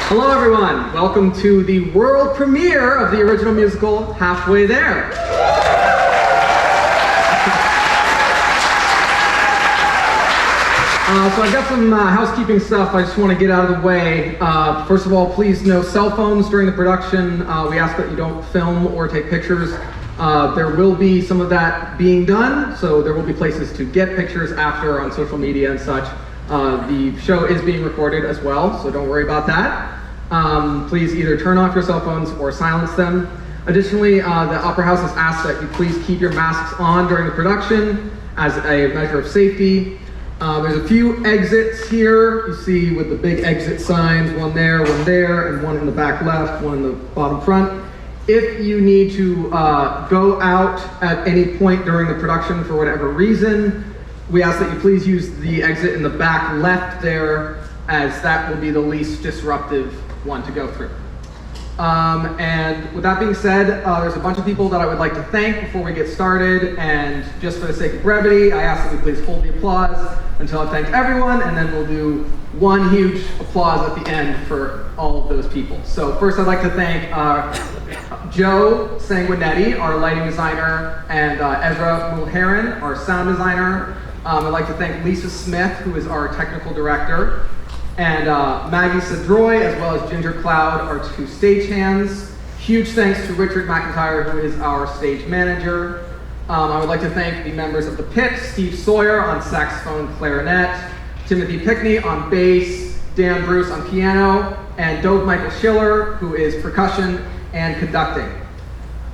Hello everyone, welcome to the world premiere of the original musical, Halfway There. So I've got some housekeeping stuff I just want to get out of the way. First of all, please no cell phones during the production. We ask that you don't film or take pictures. There will be some of that being done, so there will be places to get pictures after on social media and such. The show is being recorded as well, so don't worry about that. Please either turn off your cell phones or silence them. Additionally, the Opera House has asked that you please keep your masks on during the production as a measure of safety. There's a few exits here, you see with the big exit signs, one there, and one in the back left, one in the bottom front. If you need to go out at any point during the production for whatever reason, we ask that you please use the exit in the back left there, as that will be the least disruptive one to go through. And with that being said, there's a bunch of people that I would like to thank before we get started, and just for the sake of brevity, I ask that we please hold the applause until I thank everyone, and then we'll do one huge applause at the end for all of those people. So first I'd like to thank Joe Sanguinetti, our lighting designer, and Ezra Mulherin, our sound designer. I'd like to thank Lisa Smith, who is our technical director, and Maggie Sedroy, as well as Ginger Cloud, our two stagehands. Huge thanks to Richard McIntyre, who is our stage manager. I would like to thank the members of the Pit, Steve Sawyer on saxophone, clarinet, Timothy Pickney on bass, Dan Bruce on piano, and Dove Michael Schiller, who is percussion and conducting.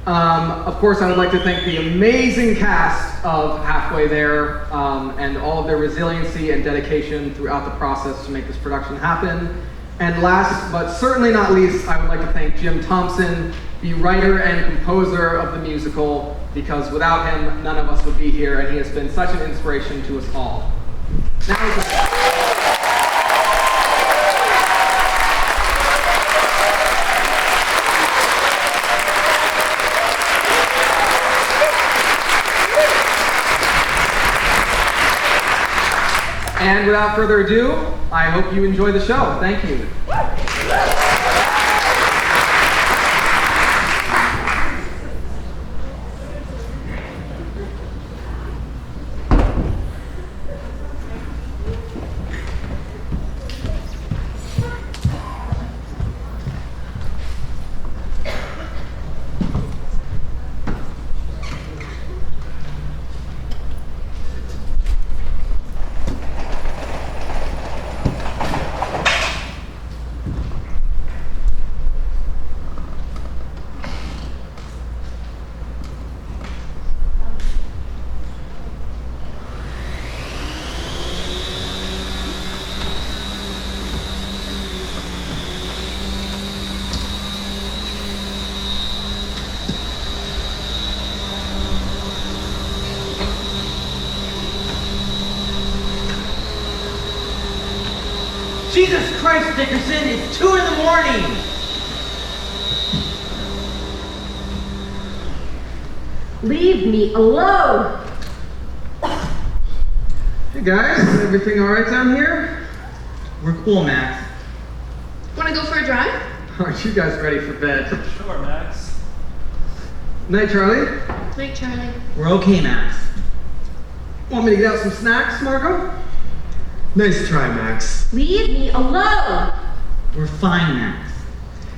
Of course, I would like to thank the amazing cast of Halfway There and all of their resiliency and dedication throughout the process to make this production happen. And last but certainly not least, I would like to thank Jim Thompson, the writer and composer of the musical, because without him, none of us would be here, and he has been such an inspiration to us all. And without further ado, I hope you enjoy the show. Thank you. Jesus Christ, Dickerson, it's 2 in the morning! Leave me alone! Hey guys, is everything all right down here? We're cool, Max. Wanna go for a drive? Aren't you guys ready for bed? Sure, Max. Night, Charlie. Night, Charlie. We're okay, Max. Want me to get out some snacks, Margot? Nice try, Max. Leave me alone! We're fine, Max.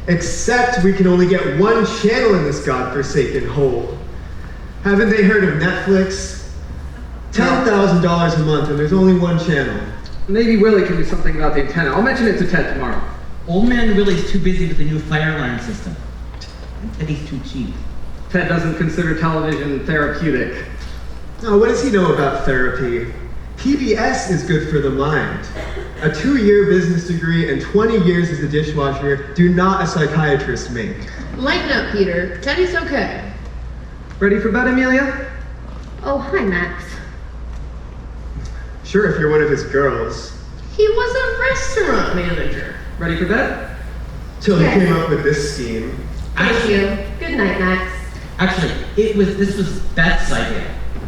Except we can only get one channel in this godforsaken hole. Haven't they heard of Netflix? $10,000 a month and there's only one channel. Maybe Willie can do something about the antenna. I'll mention it to Ted tomorrow. Old man Willie's too busy with the new fire alarm system. And he's too cheap. Ted doesn't consider television therapeutic. Oh, what does he know about therapy? PBS is good for the mind. A 2-year business degree and 20 years as a dishwasher do not a psychiatrist make. Lighten up, Peter. Teddy's okay. Ready for bed, Amelia? Oh, hi, Max. Sure, if you're one of his girls. He was a restaurant manager. Ready for bed? Till he Yes. came up with this scheme. Thank you. Good night, Max. Actually, this was Beth's idea.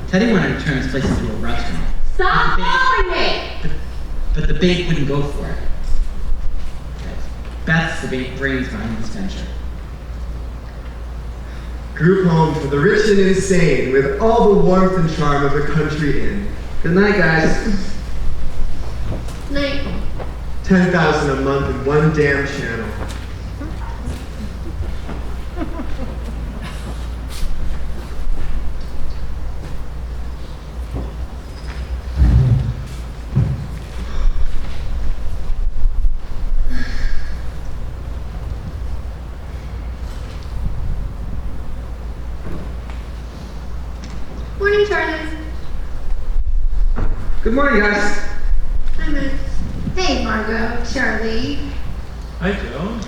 Teddy wanted to turn this place into a restaurant. Stop calling me! But the bake wouldn't go for it. Beth's the brains behind this venture. Group home for the rich and insane with all the warmth and charm of a country inn. Good night, guys. Night. 10,000 a month in one damn channel. Morning, Charlie. Good morning, guys. Hi, Max. Hey, Margot. Charlie. Hi, Joan.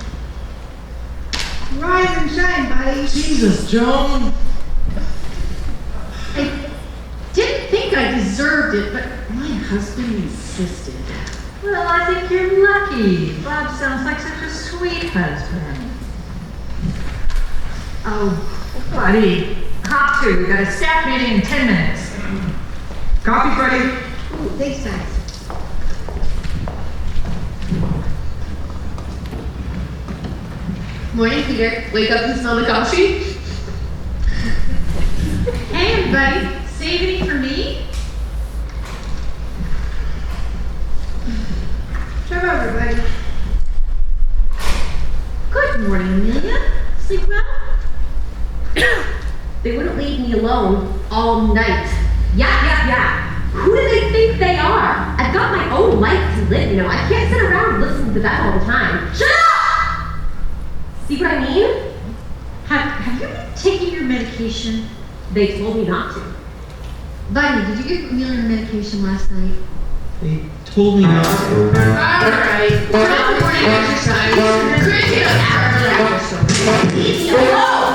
Rise and shine, buddy. Jesus, Joan. I didn't think I deserved it, but my husband insisted. Well, I think you're lucky. Bob sounds like such a sweet husband. Oh, buddy, hop to. We got a staff meeting in 10 minutes. Coffee ready? Ooh, thanks, guys. Morning, Peter. Wake up and smell the coffee? Hey, everybody, save any for me? Come over, buddy. Good morning, Amelia. Sleep well? They wouldn't leave me alone all night. Yeah. Who do they think they are? I've got my own life to live, you know. I can't sit around and listen to that all the time. Shut up! See what I mean? Have you been taking your medication? They told me not to. Buddy, did you give Amelia medication last night? They told me not to. Alright. Not morning exercise. Crazy hour. Leave me alone!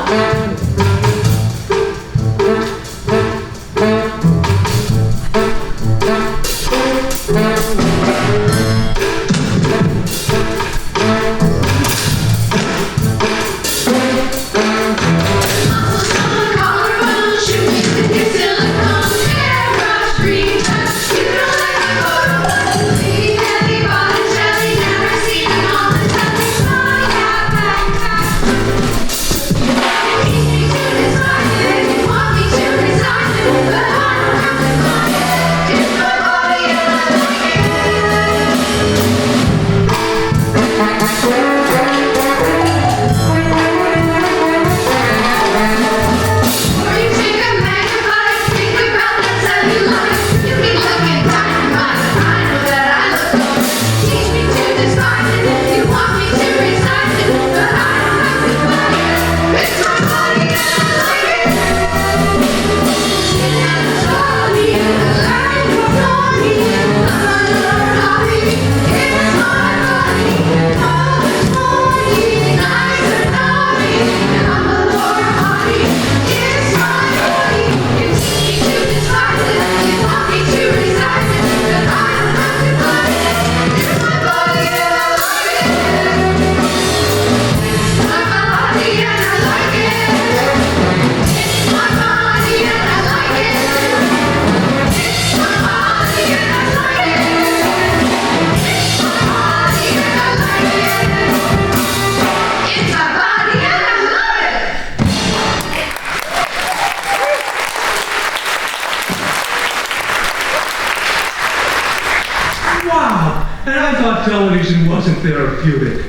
And I thought television wasn't therapeutic.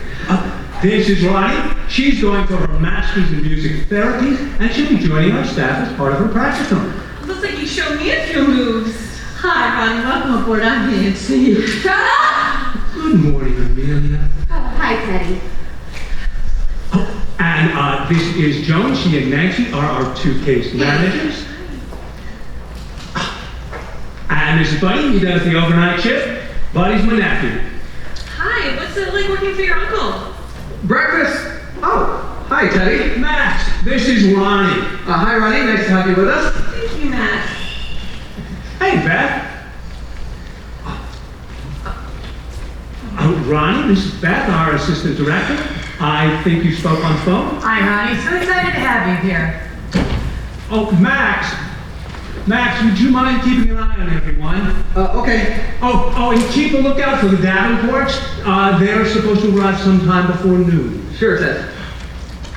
This is Ronnie. She's going for her master's in music therapy, and she'll be joining our staff as part of her practicum. Looks like you showed me a few moves. Hi, Ronnie. Welcome aboard. I'm Nancy. Shut up! Good morning, Amelia. Oh, hi, Teddy. Oh, and this is Joan. She and Nancy are our two case managers. And this is Buddy. He does the overnight shift. Buddy's my nephew. Hi, what's it like working for your uncle? Breakfast? Oh, hi, Teddy. Max, this is Ronnie. Hi, Ronnie. Nice to have you with us. Thank you, Matt. Hey, Beth. Ronnie, this is Beth, our assistant director. I think you spoke on phone. Hi, Ronnie. So excited to have you here. Oh, Max, Max, would you mind keeping an eye on everyone? Okay. Oh, and keep a lookout for the Davenports. They're supposed to arrive sometime before noon. Sure, Ted.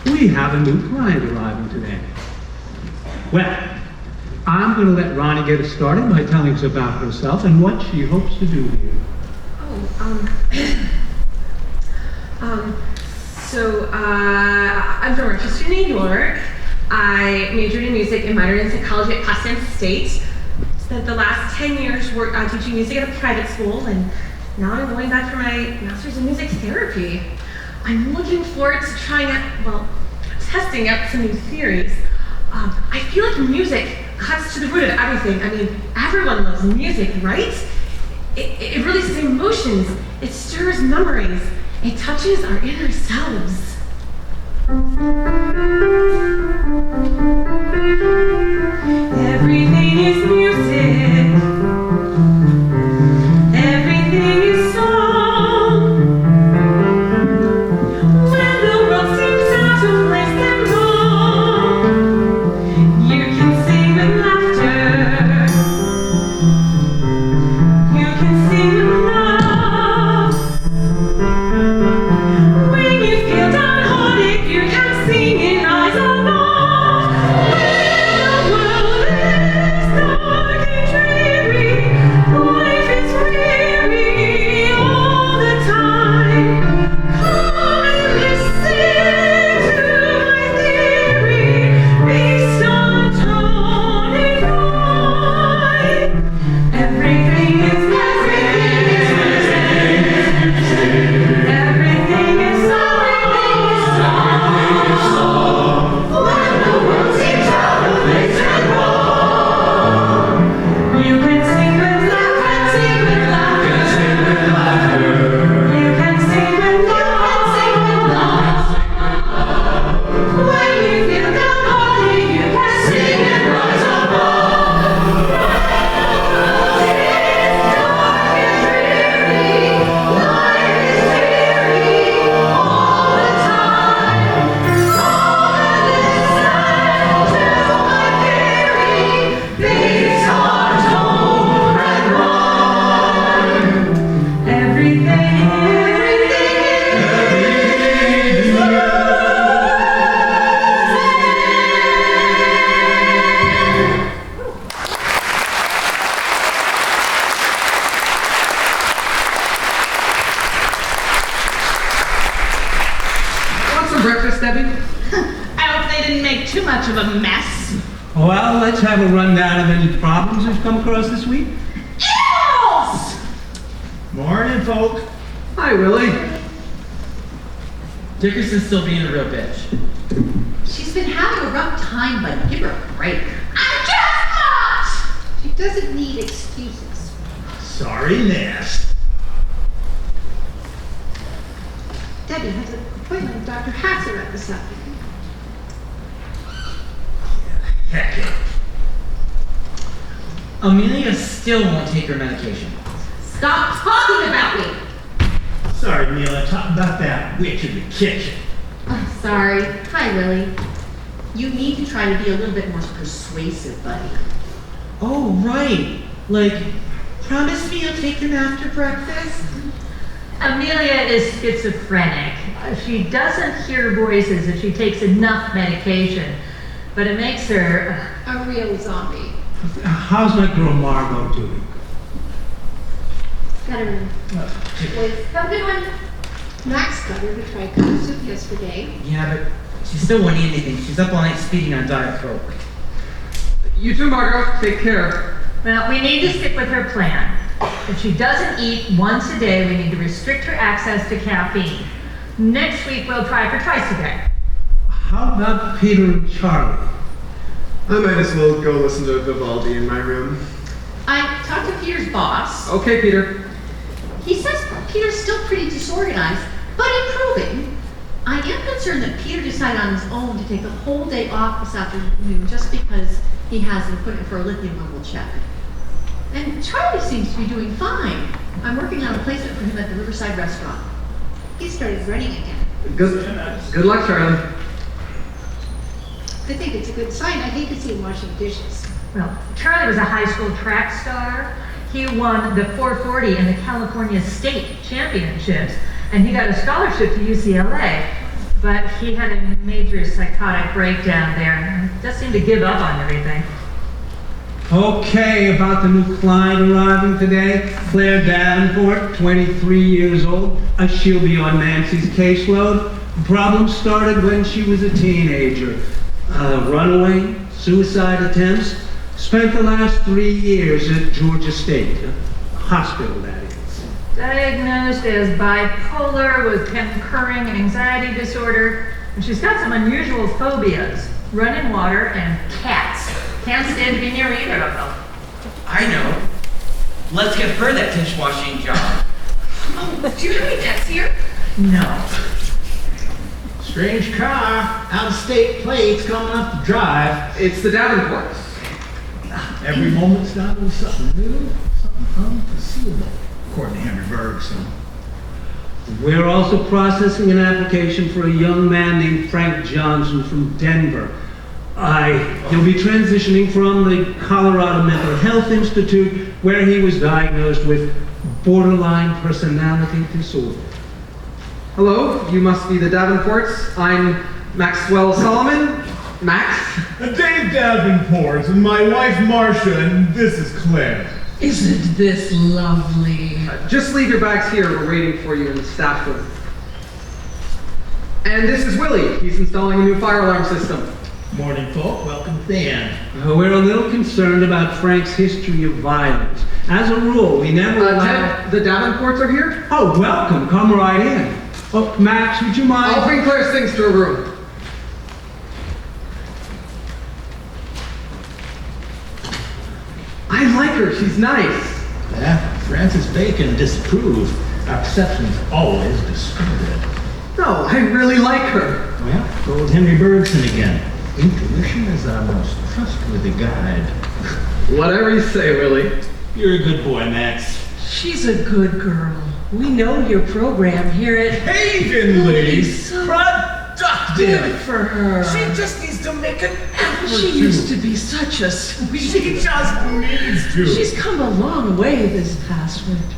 We have a new client arriving today. Well, I'm going to let Ronnie get us started by telling us about herself and what she hopes to do here. I'm from Rochester, New York. I majored in music and minored in psychology at Potsdam State. Spent the last 10 years teaching music at a private school, and now I'm going back for my master's in music therapy. I'm looking forward to testing out some new theories. I feel like music cuts to the root of everything. I mean, everyone loves music, right? It releases emotions, it stirs memories, it touches our inner selves. Everything is music. Everything is song. When the world seems out of place and wrong, you can sing with laughter. You can sing with love. When you feel downhearted, you can sing in eyes of love. When the world is dark and dreary, life is weary all the time. Come and listen to my theory based on tone and rhyme. Everything is everything is song. When the world seems out of place and wrong, you can sing with laughter. You can sing with love. When you feel downhearted, you can sing and rise above. It is dark and dreary, life is weary all the time. Come and listen to my theory, based on tone and rhyme. Everything Want some breakfast, Debbie? I hope they didn't make too much of a mess. Well, let's have a rundown of any problems we've come across this week. Eels! Morning, folk. Hi, Willie. Dickerson's still being a real bitch. She's been having a rough time, but give her a break. I guess not! She doesn't need excuses. Sorry, Nest. Debbie has an appointment with Dr. Hasselrat this afternoon. Heck it. Amelia still won't take her medication. Stop talking about me! Sorry, Mila. Talk about that witch in the kitchen. I'm sorry. Hi, Willie. You need to try to be a little bit more persuasive, buddy. Oh, right. Like, promise me you'll take them after breakfast? Amelia is schizophrenic. She doesn't hear voices and she takes enough medication, but it makes her. A real zombie. How's my girl Margot doing? Got her in. Have a good one. Max got her to try cookie soup yesterday. Yeah, but she still won't eat anything. She's up all night speeding on Diet Coke. You too, Margot. Take care. Well, we need to stick with her plan. If she doesn't eat once a day, we need to restrict her access to caffeine. Next week, we'll try for twice a day. How about Peter and Charlie? I might as well go listen to Vivaldi in my room. I talked to Peter's boss. Okay, Peter. He says Peter's still pretty disorganized, but improving. I am concerned that Peter decided on his own to take the whole day off this afternoon just because he has an appointment for a lithium level check. And Charlie seems to be doing fine. I'm working on a placement for him at the Riverside restaurant. He started running again. Good luck, Charlie. I think it's a good sign. I hate to see him washing dishes. Well, Charlie was a high school track star. He won the 440 in the California State Championships, and he got a scholarship to UCLA. But he had a major psychotic breakdown there and just seemed to give up on everything. Okay, about the new client arriving today, Claire Davenport, 23 years old. She'll be on Nancy's caseload. The problem started when she was a teenager. Runaway, suicide attempts. Spent the last 3 years at Georgia State, hospital that is. Diagnosed as bipolar with concurring anxiety disorder, and she's got some unusual phobias: running water and cats. Can't stand to be near either of them. I know. Let's give her that dishwashing job. Oh, do you have any pets here? No. Strange car, out-of-state plates coming up the drive. It's the Davenports. Every moment's not with something new, something unforeseeable, according to Henry Bergson. We're also processing an application for a young man named Frank Johnson from Denver. He'll be transitioning from the Colorado Mental Health Institute, where he was diagnosed with borderline personality disorder. Hello, you must be the Davenports. I'm Maxwell Solomon. Max? Dave Davenport, and my wife Marcia, and this is Claire. Isn't this lovely? Just leave your bags here. We're waiting for you in the staff room. And this is Willie. He's installing a new fire alarm system. Morning, folk. Welcome to the end. We're a little concerned about Frank's history of violence. As a rule, we never allow... Ted, the Davenports are here? Oh, welcome. Come right in. Oh, Max, would you mind? I'll bring Claire's things to her room. I like her. She's nice. Yeah, Francis Bacon disapproved. Our perception's always distorted. No, I really like her. Well, old Henry Bergson again. Intuition is our most trustworthy guide. Whatever you say, Willie. You're a good boy, Max. She's a good girl. We know your program here at Havenly! So Productive! good for her. She just needs to make an effort She used to be such a sweet. She just needs to. She's come a long way this past winter.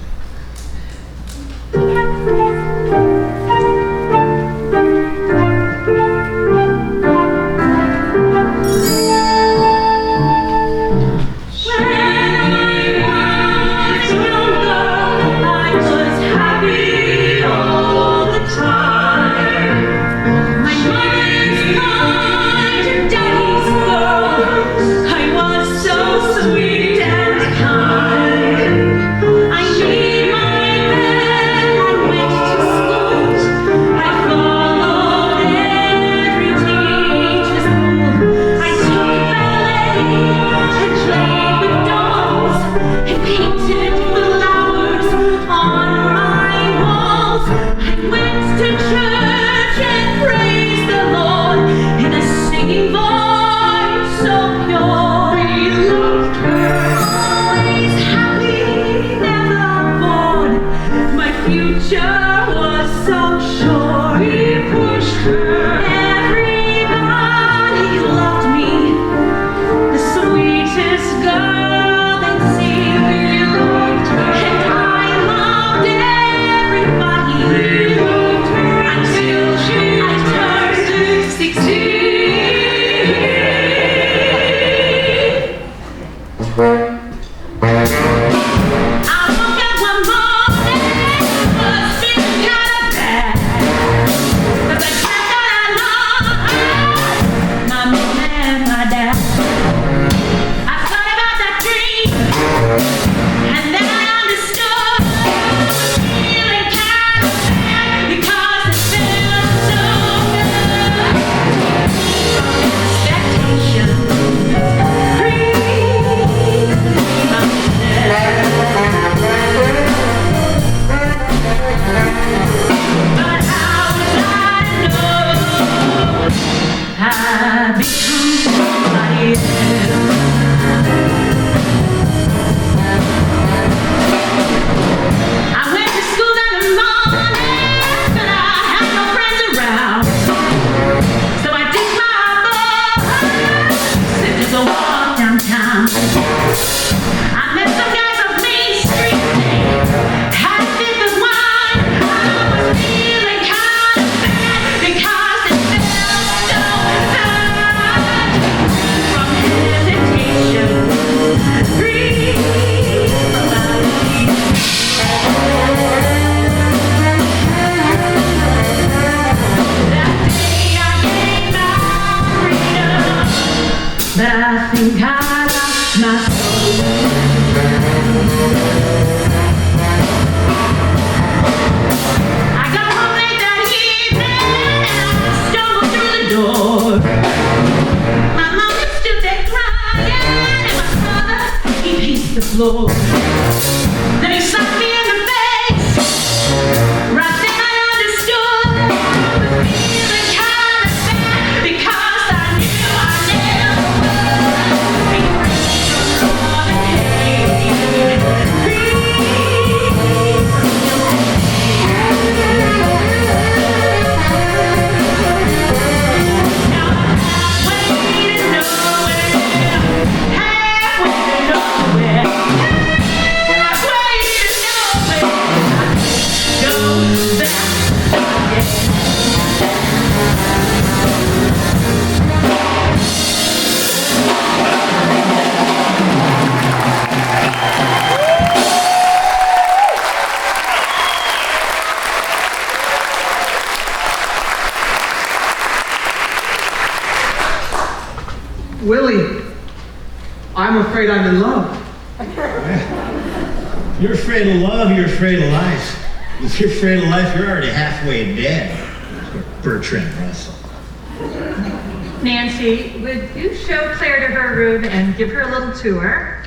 I woke up one morning, was floor. Then he slapped me in the face. Right then I understood the feeling kind of sad, because I knew I never would be free from all the hate. Now I'm halfway to nowhere, halfway to nowhere, halfway to nowhere. Go back again. Willie, I'm afraid I'm in love. You're afraid of love, you're afraid of life. If you're afraid of life, you're already halfway dead. Bertrand Russell. Nancy, would you show Claire to her room and give her a little tour?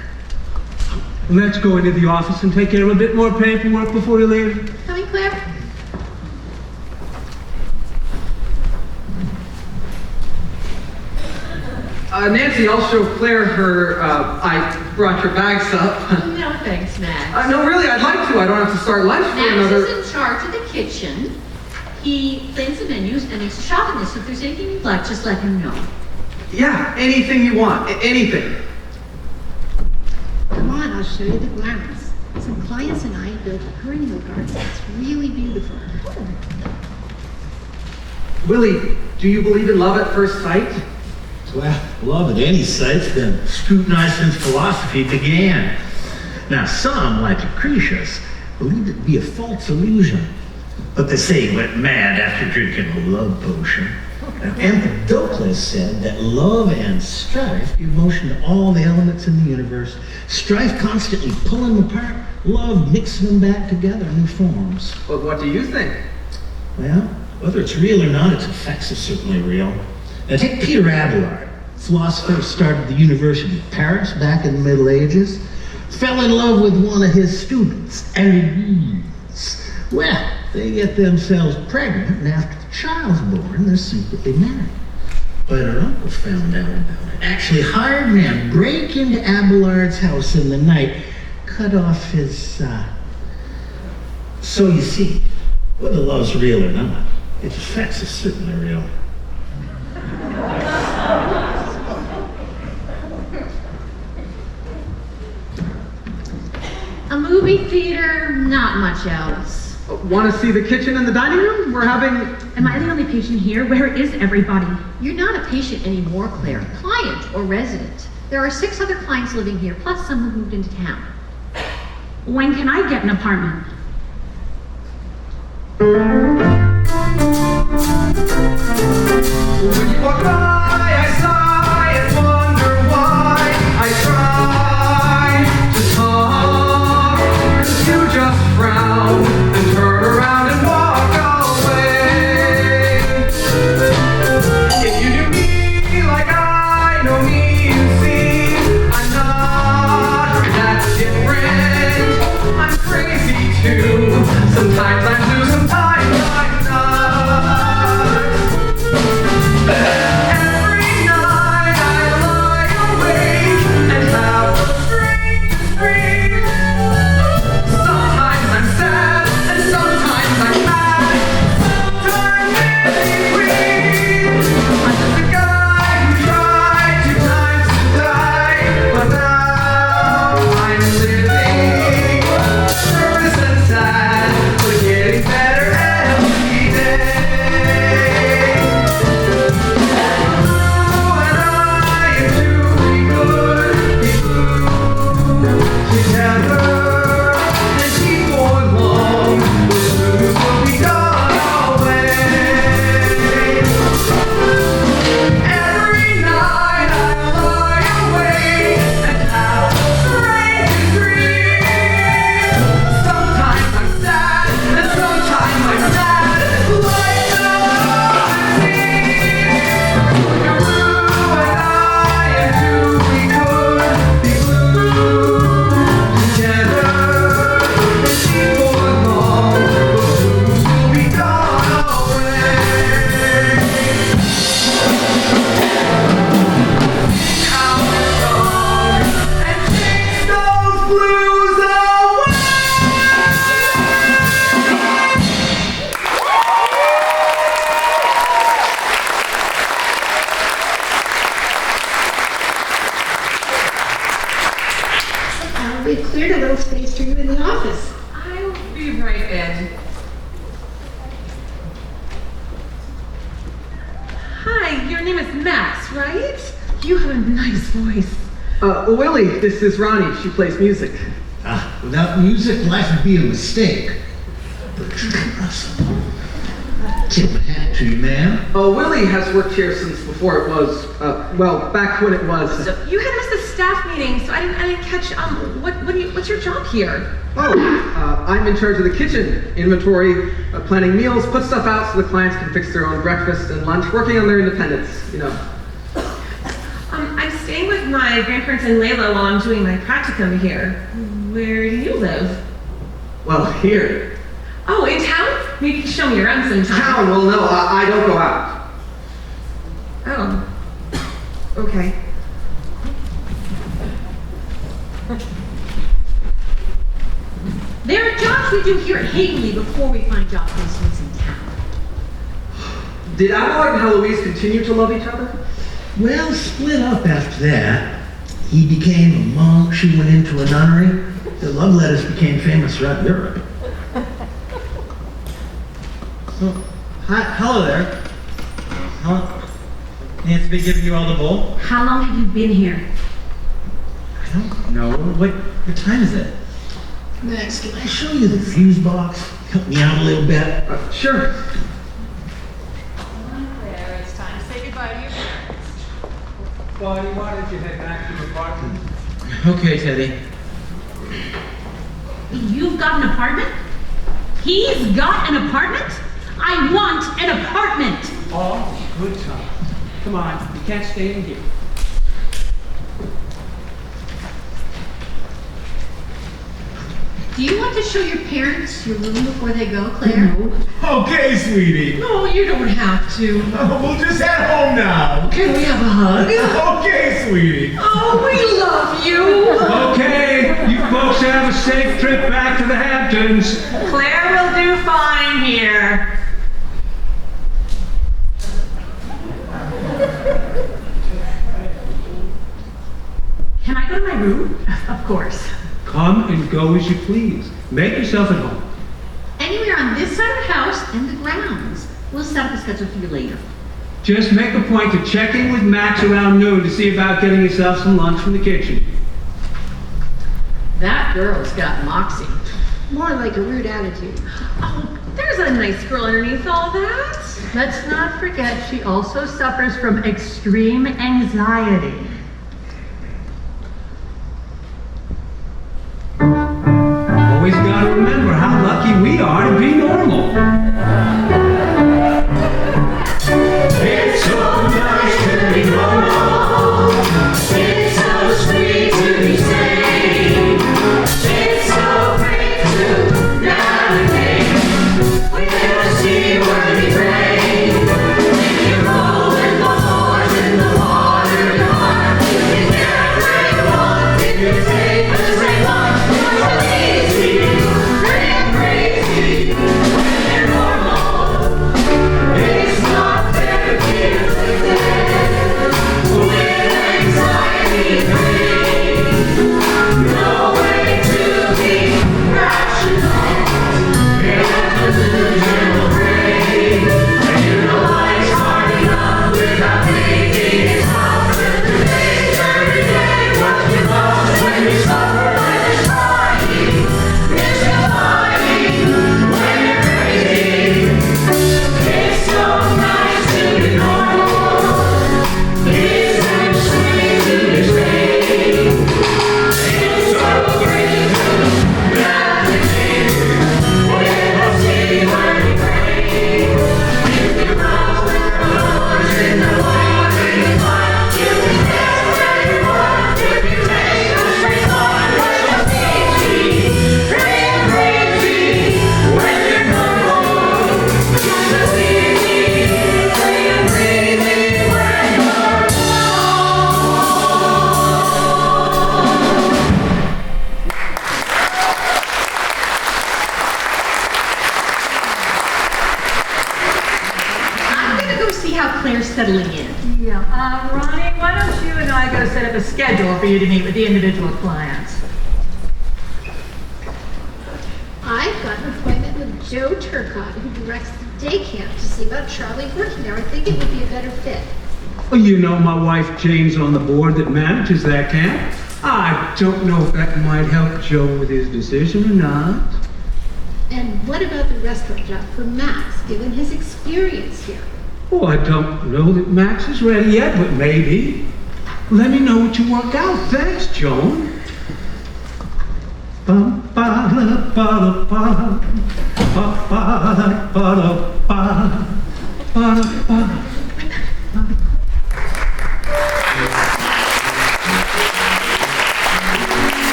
Let's go into the office and take care of a bit more paperwork before you leave. Coming, Claire? Nancy, I'll show Claire her, I brought your bags up. No thanks, Max. No, really, I'd like to. I don't have to start lunch for Max another... is in charge of the kitchen. He plans the menus and makes a shopping list. So if there's anything you'd like, just let him know. Yeah, anything you want. Anything. Come on, I'll show you the grounds. Some clients and I built a perennial garden. It's really beautiful. Willie, do you believe in love at first sight? Well, love at any sight's been scrutinized since philosophy began. Now, some, like Lucretius, believed it to be a false illusion. But they say he went mad after drinking a love potion. Now, Empedocles said that love and strife give motion to all the elements in the universe. Strife constantly pulling them apart, love mixing them back together in new forms. But what do you think? Well, whether it's real or not, its effects are certainly real. Now take Peter Abelard, philosopher who started the University of Paris back in the Middle Ages, fell in love with one of his students, Euripides. Well, they get themselves pregnant, and after the child's born, they're secretly married. But her uncle found out about it. Actually hired men break into Abelard's house in the night, cut off his, So you see, whether love's real or not, its effects are certainly real. A movie theater, not much else. Want to see the kitchen and the dining room? We're having... Am I the only patient here? Where is everybody? You're not a patient anymore, Claire. Client or resident. There are 6 other clients living here, plus some who moved into town. When can I get an apartment? When you walk by, I sigh and wonder why I try to talk, 'cause you just frown and turn around and walk away. If you knew me like I know me, you'd see I'm not that different. I'm crazy too. Sometimes I'm blue, sometimes I'm not. Every night your name is Max, right? You have a nice voice. Willie, this is Ronnie. She plays music. Without music, life would be a mistake. Bertrand Russell. Tip my hat to you, man. Willie has worked here since before it was, back when it was. So you had missed the staff meeting, so I didn't catch. What's your job here? I'm in charge of the kitchen, inventory, planning meals, put stuff out so the clients can fix their own breakfast and lunch, working on their independence, you know. I'm staying with my grandparents in Layla while I'm doing my practicum here. Where do you live? Well, here. Oh, in town? Maybe you can show me around sometime. Town? Well, no, I don't go out. Oh. Okay. There are jobs we do here at Hagley before we find job placements in town. Did Abelard and Heloise continue to love each other? Well, split up after that. He became a monk, she went into a nunnery. The love letters became famous throughout Europe. Hello there. Nancy been giving you all the bowl? How long have you been here? I don't know. What time is it? Max, can I show you the fuse box? Help me out a little bit. Sure. Claire, it's time to say goodbye to your parents. Bonnie, why don't you head back to the apartment? Okay, Teddy. You've got an apartment? He's got an apartment? I want an apartment! Oh, good time. Come on, you can't stay in here. Do you want to show your parents your room before they go, Claire? Okay, sweetie. No, you don't have to. We'll just head home now. Can we have a hug? Okay, sweetie. Oh, we love you. Okay, you folks have a safe trip back to the Hamptons. Claire will do fine here. Can I go to my room? Of course. Come and go as you please. Make yourself at home. Anywhere on this side of the house and the grounds. We'll set up a schedule for you later. Just make a point to check in with Max around noon to see about getting yourself some lunch from the kitchen. That girl's got moxie. More like a rude attitude. Oh, there's a nice girl underneath all that. Let's not forget she also suffers from extreme anxiety. Always gotta remember how lucky we are to be normal. It's so nice to be normal. It's so sweet to be sane. It's so great to navigate. We never see worthy rain. If you roll in the floors, in the water, in the heart, you can't break one. If you take the same one, it's easy, and crazy, when you're normal. It's not therapeutic with anxiety free. No way to be rational. It's a delusional brain. And you know life's hard enough without thinking it's harder to face every day what you lost when you suffer like you're trying. It's surviving when you're crazy. It's so nice to be normal. It's so sweet to be sane. It's so great to navigate. We'll see where we pray. If you roll in the floors, in the water, in the fire, you can get where you want. If you take the straight line, it's easy, and crazy when you're normal. Just easy, free and breathing when you're alone. I'm gonna go see how Claire's settling in. Yeah, Ronnie, why don't you and I go set up a schedule for you to meet with the individual clients? I've got an appointment with Joe Turcott, who directs the day camp, to see about Charlie working there. I think it would be a better fit. Well, you know my wife Jane's on the board that manages that camp. I don't know if that might help Joe with his decision or not. And what about the restaurant job for Max, given his experience here? Oh, I don't know that Max is ready yet, but maybe. Let me know what you work out. Thanks, Joan. Well,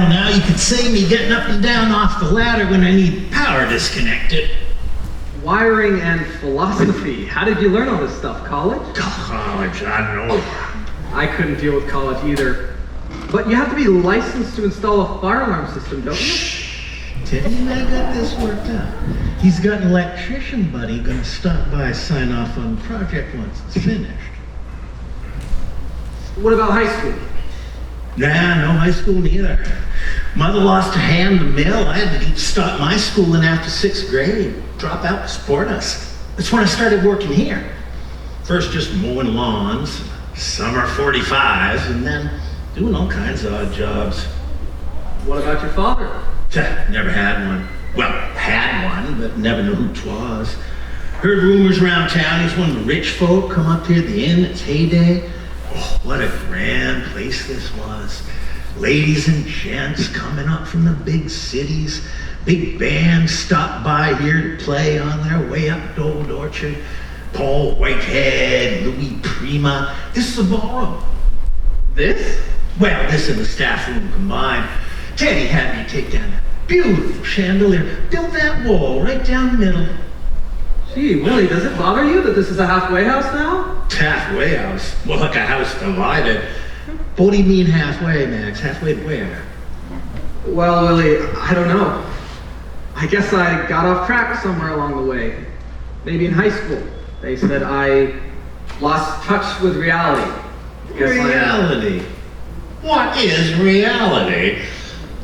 now you can see me getting up and down off the ladder when I need power disconnected. Wiring and philosophy. How did you learn all this stuff? College? College, I don't know. I couldn't deal with college either. But you have to be licensed to install a fire alarm system, don't you? Teddy and I got this worked out. He's got an electrician buddy gonna stop by, sign off on the project once it's finished. What about high school? Nah, no high school neither. Mother lost a hand to mill. I had to stop my schooling after 6th grade. Drop out to support us. That's when I started working here. First just mowing lawns, summer 45s, and then doing all kinds of odd jobs. What about your father? Never had one. Well, had one, but never knew who 'twas. Heard rumors around town he's one of the rich folk come up here at the inn. It's heyday. Oh, what a grand place this was. Ladies and gents coming up from the big cities. Big bands stopped by here to play on their way up to Old Orchard. Paul Whitehead, Louis Prima. This is a ballroom. This? Well, this and the staff room combined. Teddy had me take down that beautiful chandelier, build that wall right down the middle. Gee, Willie, does it bother you that this is a halfway house now? Halfway house? More like a house divided. What do you mean halfway, Max? Halfway to where? Well, Willie, I don't know. I guess I got off track somewhere along the way. Maybe in high school. They said I lost touch with reality. Reality? What is reality?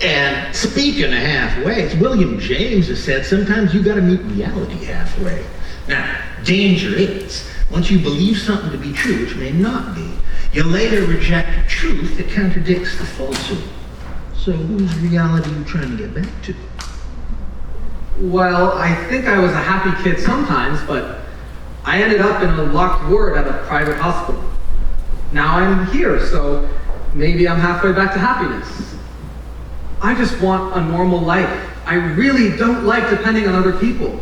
And speaking of halfway, it's William James has said sometimes you gotta meet reality halfway. Now, danger is, once you believe something to be true, which may not be, you later reject a truth that contradicts the falsehood. So whose reality are you trying to get back to? Well, I think I was a happy kid sometimes, but I ended up in a locked ward at a private hospital. Now I'm here, so maybe I'm halfway back to happiness. I just want a normal life. I really don't like depending on other people.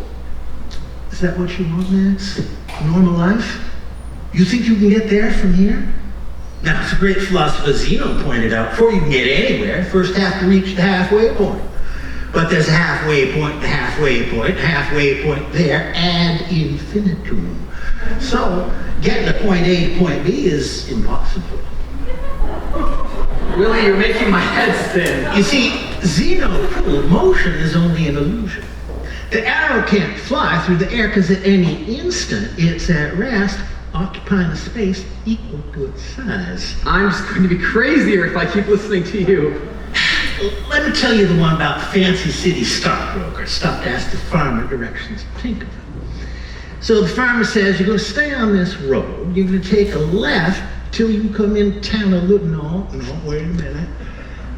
Is that what you want, Max? A normal life? You think you can get there from here? Now, as the great philosopher Zeno pointed out, before you can get anywhere, first have to reach the halfway point. But there's a halfway point, a halfway point, a halfway point there, and infinitum. So, getting to point A to point B is impossible. Willie, you're making my head spin. You see, Zeno proved motion is only an illusion. The arrow can't fly through the air because at any instant it's at rest, occupying a space equal to its size. I'm just going to be crazier if I keep listening to you. Let me tell you the one about fancy city stockbrokers. Stopped to ask the farmer directions to think of it. So the farmer says, you're going to stay on this road. You're going to take a left till you come in town of No, wait a minute.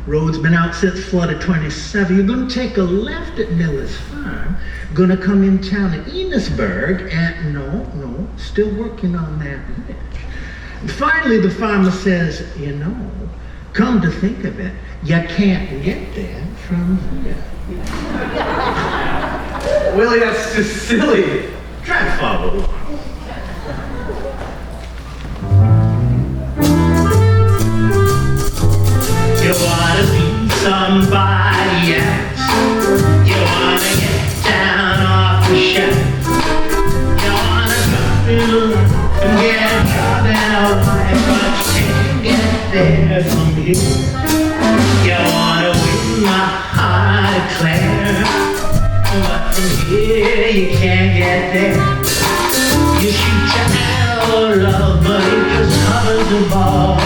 Road's been out since flood of 27. You're going to take a left at Miller's Farm. Going to come in town of Enosburg. And no, still working on that ridge. And finally, the farmer says, come to think of it, you can't get there from here. Willie, that's just silly. Try to follow along. You wanna be somebody else. You wanna get down off the shelf. You wanna go and get a job in a life, but you can't get there from here. You wanna win my heart, Claire, but from here you can't get there. You shoot your arrow, love, but it just covers the ball.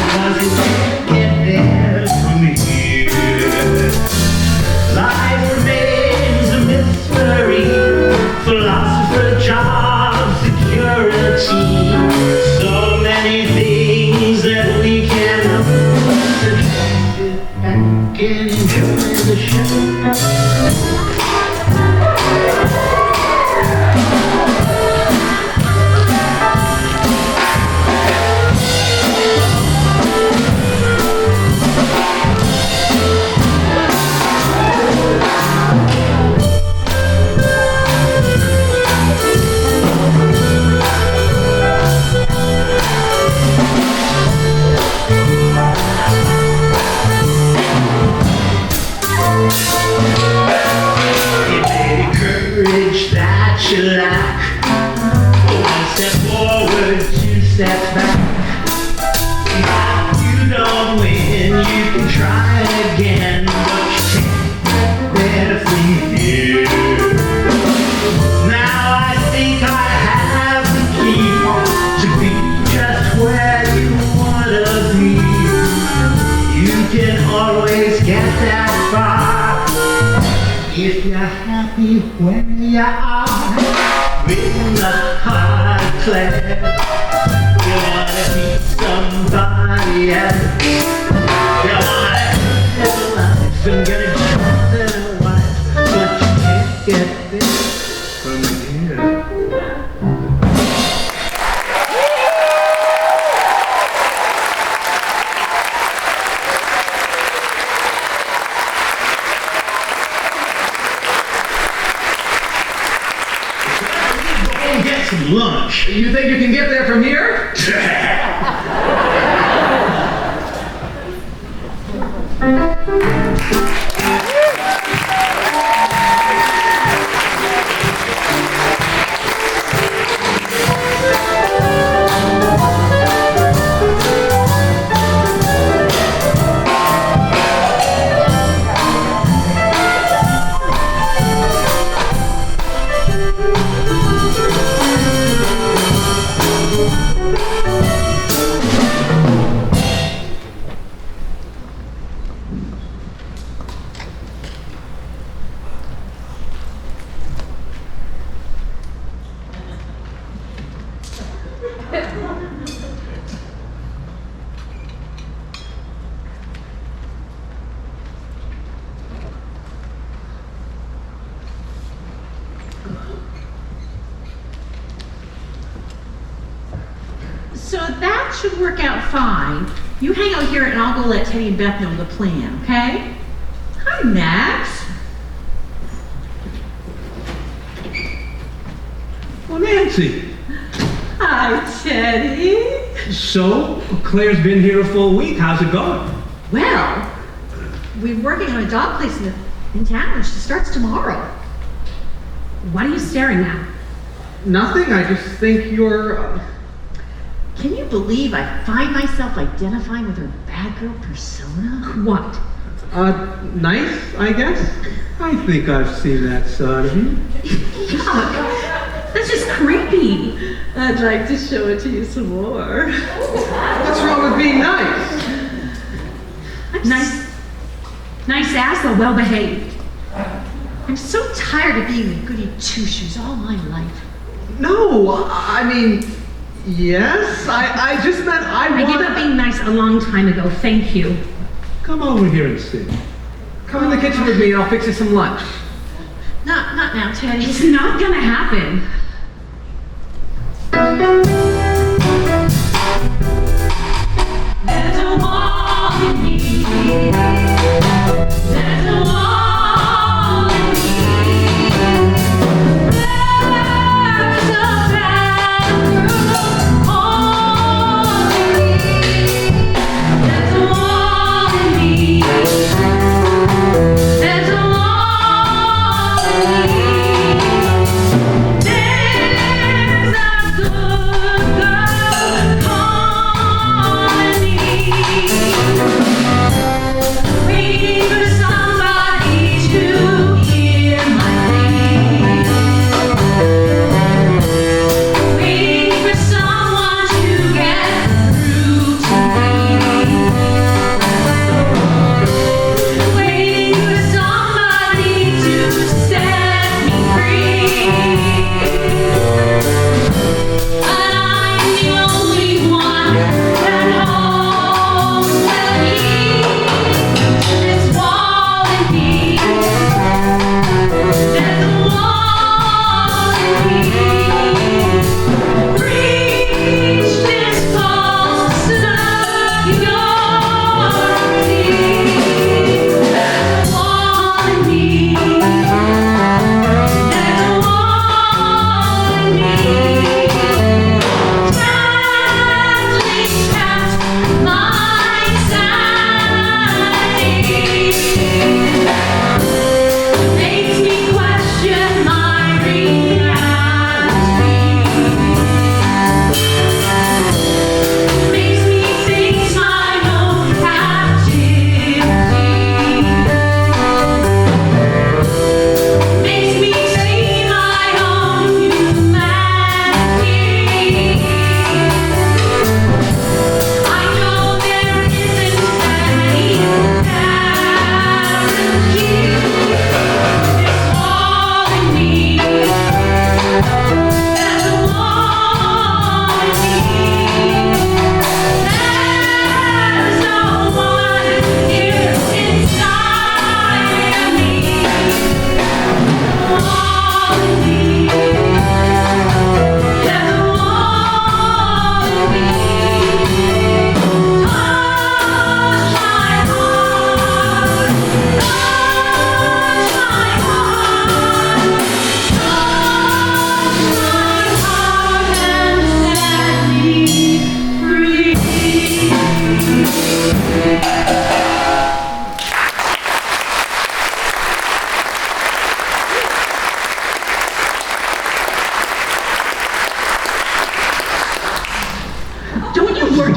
steps back. If you don't win, you can try again, but you can't get better from here. Now I think I have the key to be just where you wanna be. You can always get that far if you're happy where you are. In the hard class, you wanna meet somebody else. You wanna live life and get a job and a wife, but you can't get this from here. Get some lunch. You think you can get there from here? So that should work out fine. You hang out here and I'll go let Teddy and Beth know the plan, okay? Hi, Max. Well, Nancy, Hi, Teddy. so Claire's been here a full week. How's it going? Well, we're working on a dog place in town and she starts tomorrow. What are you staring at? Nothing, I just think you're... Can you believe I find myself identifying with her bad girl persona? What? Nice, I guess? I think I've seen that side of you. Yuck. That's just creepy. I'd like to show it to you some more. What's wrong with being nice? Nice ass, though, well behaved. I'm so tired of being the goody two-shoes all my life. No, I mean, yes, I just meant I I gave up being nice a long time ago, thank you. Come over here and sit. Come in the kitchen with me and I'll fix you some lunch. Not now, Teddy. It's not gonna happen. There's a wall in me. There's a wall in me. There's a bathroom hole in me. There's a wall in me. There's a wall in me. There's a good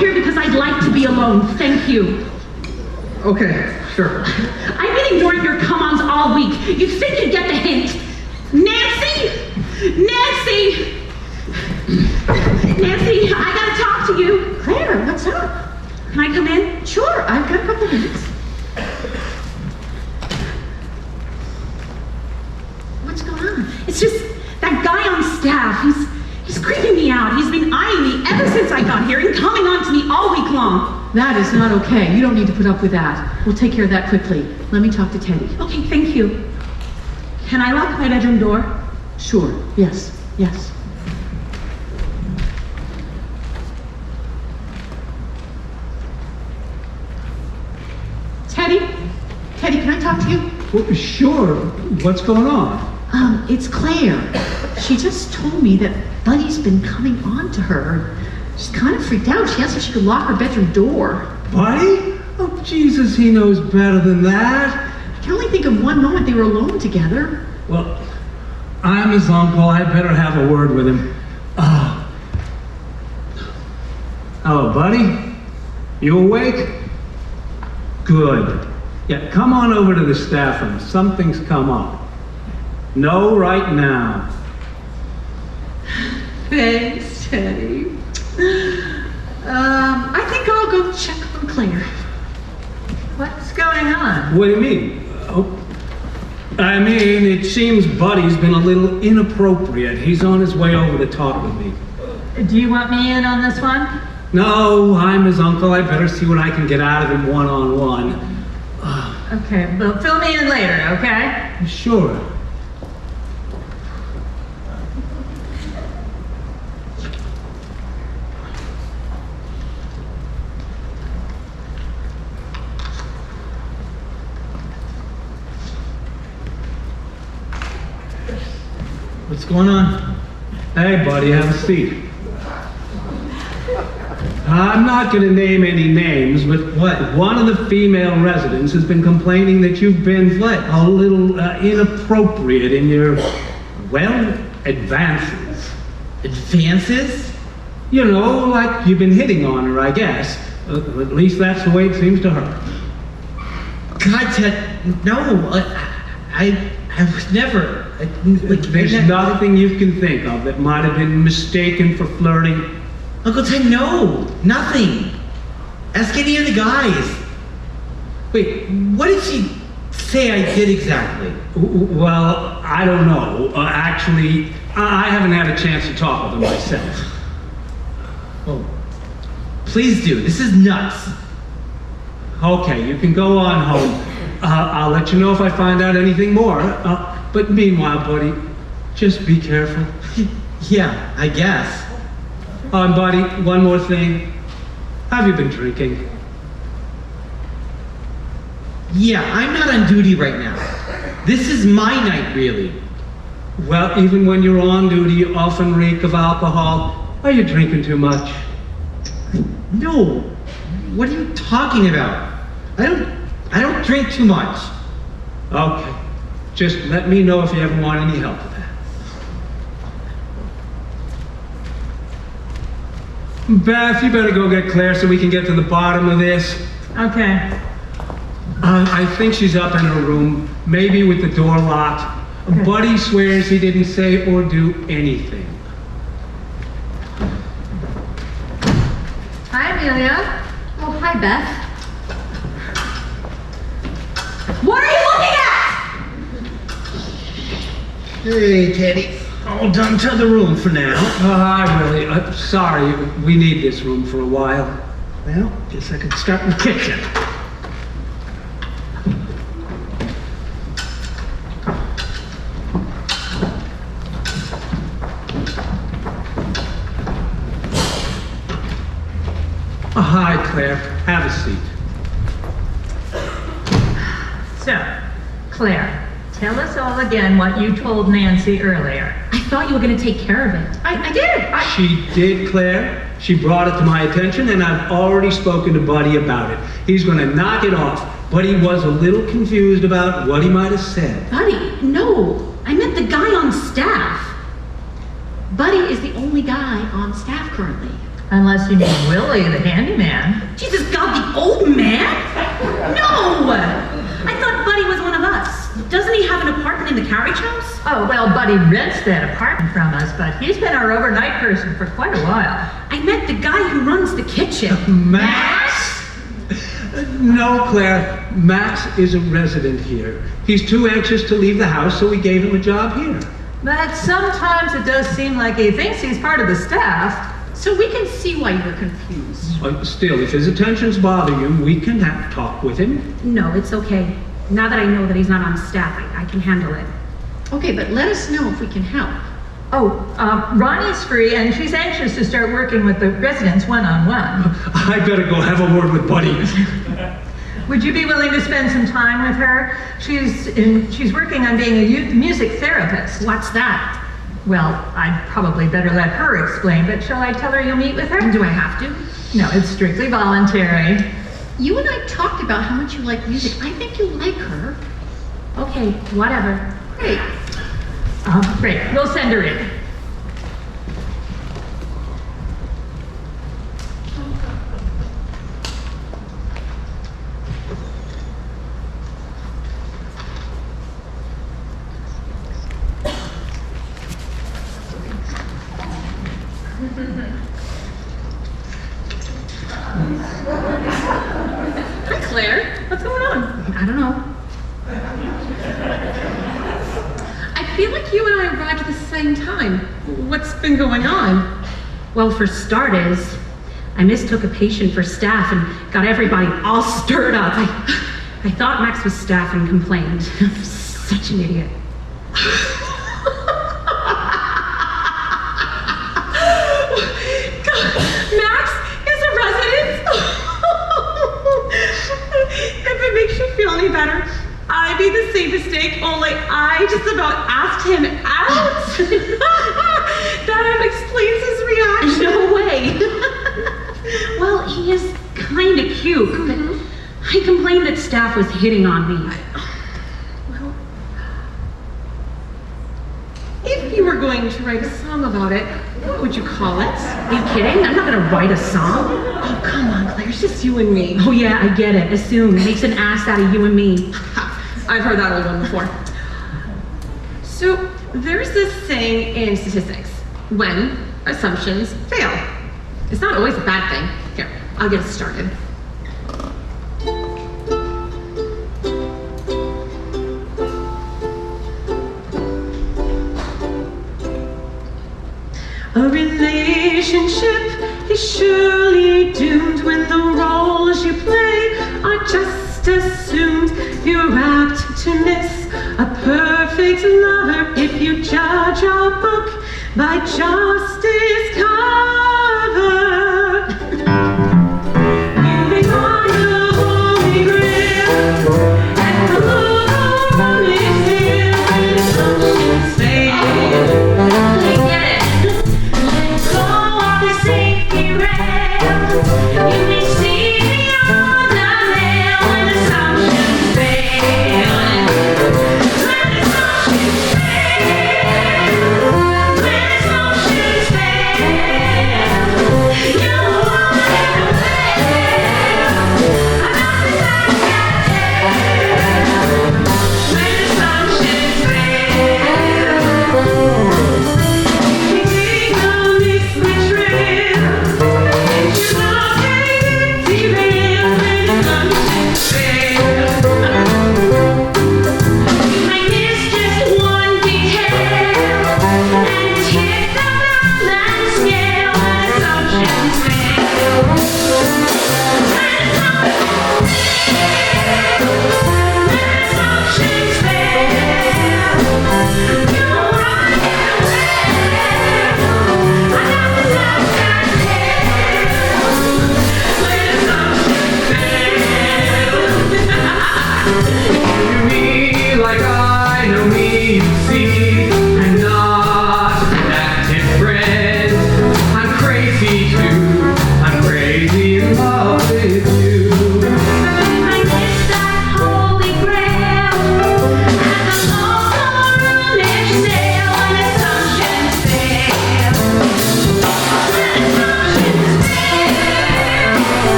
here because I'd like to be alone. Thank you. Okay, sure. I've been ignoring your come-ons all week. You'd think you'd get the hint. Nancy! Nancy! Nancy, I gotta talk to you. Claire, what's up? Can I come in? Sure, I've got a couple minutes. What's going on? It's just that guy on staff. He's creeping me out. He's been eyeing me ever since I got here and coming on to me all week long. That is not okay. You don't need to put up with that. We'll take care of that quickly. Let me talk to Teddy. Okay, thank you. Can I lock my bedroom door? Sure, yes, yes. Teddy? Teddy, can I talk to you? Well, sure. What's going on? It's Claire. She just told me that Buddy's been coming on to her. She's kind of freaked out. She asked if she could lock her bedroom door. Buddy? Oh, Jesus, he knows better than that. I can only think of one moment they were alone together. Well, I'm his uncle. I'd better have a word with him. Oh, Buddy? You awake? Good. Yeah, come on over to the staff room. Something's come up. No, right now. Thanks, Teddy. I think I'll go check on Claire. What's going on? What do you mean? Oh, I mean, it seems Buddy's been a little inappropriate. He's on his way over to talk with me. Do you want me in on this one? No, I'm his uncle. I better see what I can get out of him one-on-one. Okay, well, fill me in later, okay? Sure. What's going on? Hey, Buddy, have a seat. I'm not going to name any names, but What? one of the female residents has been complaining that you've been a little inappropriate in your, well, advances. Advances? You know, like you've been hitting on her, I guess. At least that's the way it seems to her. God, Ted, no. I would never. There's nothing you can think of that might have been mistaken for flirting. Uncle Ted, no, nothing. Ask any of the guys. Wait, what did she say I did exactly? Well, I don't know. Actually, I haven't had a chance to talk with her myself. Well, please do. This is nuts. Okay, you can go on home. I'll let you know if I find out anything more. But meanwhile, Buddy, just be careful. Yeah, I guess. Buddy, one more thing. Have you been drinking? Yeah, I'm not on duty right now. This is my night, really. Well, even when you're on duty, you often reek of alcohol. Are you drinking too much? No. What are you talking about? I don't drink too much. Okay. Just let me know if you ever want any help with that. Beth, you better go get Claire so we can get to the bottom of this. Okay. I think she's up in her room, maybe with the door locked. Okay. Buddy swears he didn't say or do anything. Hi, Amelia. Oh, hi, Beth. What are you looking at? Hey, Teddy. All done to the room for now. Sorry, we need this room for a while. Well, guess I could start in the kitchen. Hi, Claire. Have a seat. So, Claire, tell us all again what you told Nancy earlier. I thought you were going to take care of it. I did. She did, Claire. She brought it to my attention, and I've already spoken to Buddy about it. He's going to knock it off, but he was a little confused about what he might have said. Buddy, no. I meant the guy on staff. Buddy is the only guy on staff currently. Unless you mean Willie, the handyman. Jesus God, the old man? No! I thought Buddy was one of us. Doesn't he have an apartment in the carriage house? Oh, well, Buddy rents that apartment from us, but he's been our overnight person for quite a while. I meant the guy who runs the kitchen. Max? No, Claire. Max is a resident here. He's too anxious to leave the house, so we gave him a job here. But sometimes it does seem like he thinks he's part of the staff. So we can see why you're confused. Still, if his attentions bother you, we can talk with him. No, it's okay. Now that I know that he's not on staff, I can handle it. Okay, but let us know if we can help. Oh, Ronnie's free, and she's anxious to start working with the residents one-on-one. I better go have a word with Buddy. Would you be willing to spend some time with her? She's working on being a music therapist. What's that? Well, I'd probably better let her explain, but shall I tell her you'll meet with her? Do I have to? No, it's strictly voluntary. You and I talked about how much you like music. I think you like her. Okay, whatever. Great. Great, we'll send her in. Hi, Claire. What's going on? I don't know. I feel like you and I arrived at the same time. What's been going on? Well, for starters, I mistook a patient for staff and got everybody all stirred up. I thought Max was staff and complained. I'm such an idiot. Max is a resident? If it makes you feel any better, I made the same mistake, only I just about asked him out. That explains his reaction. No way. Well, he is kind of cute. But I complained that staff was hitting on me. Well, if you were going to write a song about it, what would you call it? Are you kidding? I'm not gonna write a song. Oh, come on, Claire, it's just you and me. Oh yeah, I get it. Assume makes an ass out of you and me. I've heard that old one before. So, there's this saying in statistics, when assumptions fail. It's not always a bad thing. Here, I'll get us started. A relationship is surely doomed when the roles you play are just assumed. You're apt to miss a perfect lover if you judge a book by just its cover. You may find the Holy Grail, and the love is here when assumptions fail. I get it.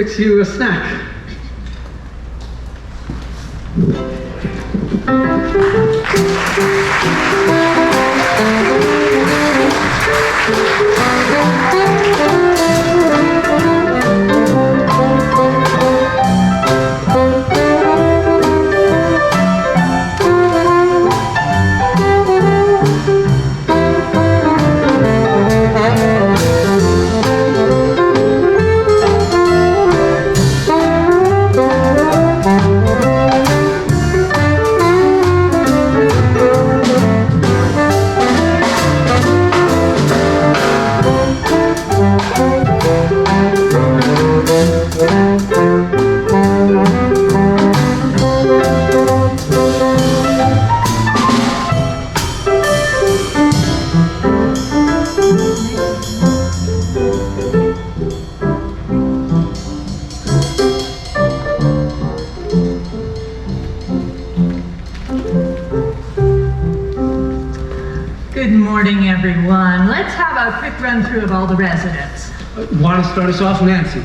fix you a snack. Good morning, everyone. Let's have a quick run through of all the residents. Want to start us off, Nancy?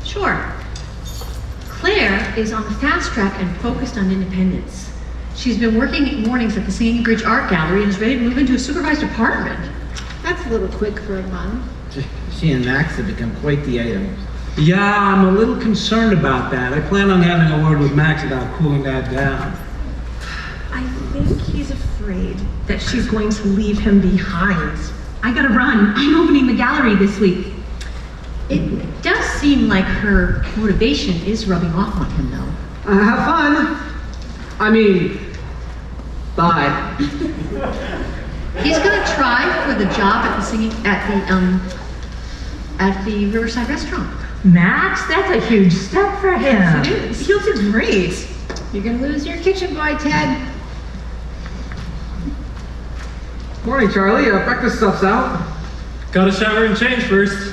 Sure. Claire is on the fast track and focused on independence. She's been working mornings at the Singing Bridge Art Gallery and is ready to move into a supervised apartment. That's a little quick for a month. She and Max have become quite the items. Yeah, I'm a little concerned about that. I plan on having a word with Max about cooling that down. I think he's afraid that she's going to leave him behind. I gotta run. I'm opening the gallery this week. It does seem like her motivation is rubbing off on him, though. Have fun. I mean, bye. He's gonna try for the job at the Riverside Restaurant. Max, that's a huge step for him. He'll do great. You're gonna lose your kitchen boy, Ted. Morning, Charlie. Breakfast stuff's out. Gotta shower and change first.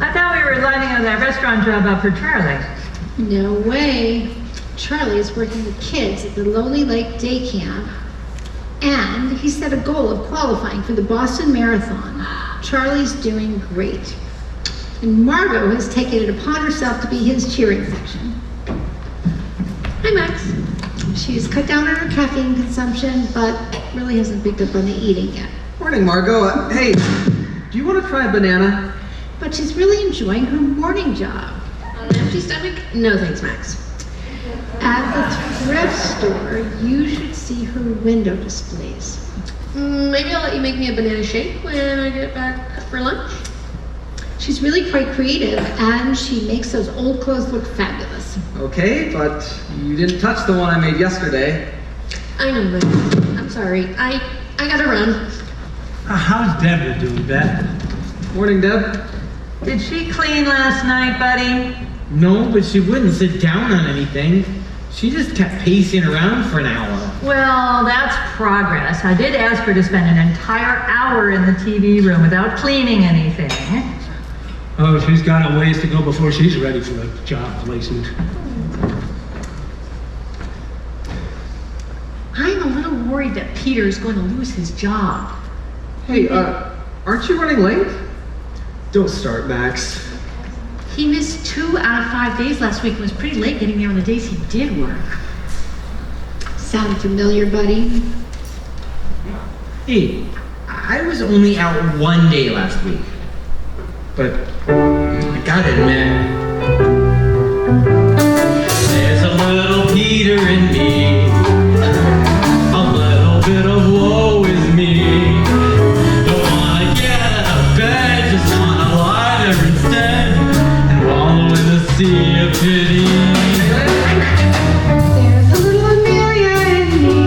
I thought we were lining up that restaurant job up for Charlie. No way. Charlie is working with kids at the Lonely Lake Day Camp. And he set a goal of qualifying for the Boston Marathon. Charlie's doing great. And Margot has taken it upon herself to be his cheering section. Hi, Max. She's cut down on her caffeine consumption, but really hasn't picked up on the eating yet. Morning, Margot. Hey, do you want to try a banana? But she's really enjoying her morning job. On an empty stomach? No thanks, Max. At the thrift store, you should see her window displays. Maybe I'll let you make me a banana shake when I get back for lunch. She's really quite creative, and she makes those old clothes look fabulous. Okay, but you didn't touch the one I made yesterday. I know, but I'm sorry. I gotta run. How's Deborah doing, Beth? Morning, Deb. Did she clean last night, buddy? No, but she wouldn't sit down on anything. She just kept pacing around for an hour. Well, that's progress. I did ask her to spend an entire hour in the TV room without cleaning anything. Oh, she's got a ways to go before she's ready for a job placement. I'm a little worried that Peter's going to lose his job. Hey, aren't you running late? Don't start, Max. He missed 2 out of 5 days last week and was pretty late getting there on the days he did work. Sound familiar, buddy? Hey, I was only out one day last week. But I gotta admit, there's a little Peter in me. A little bit of woe is me. Don't wanna get out of bed, just wanna lie there instead and wallow in the sea of pity. There's a little Amelia in me.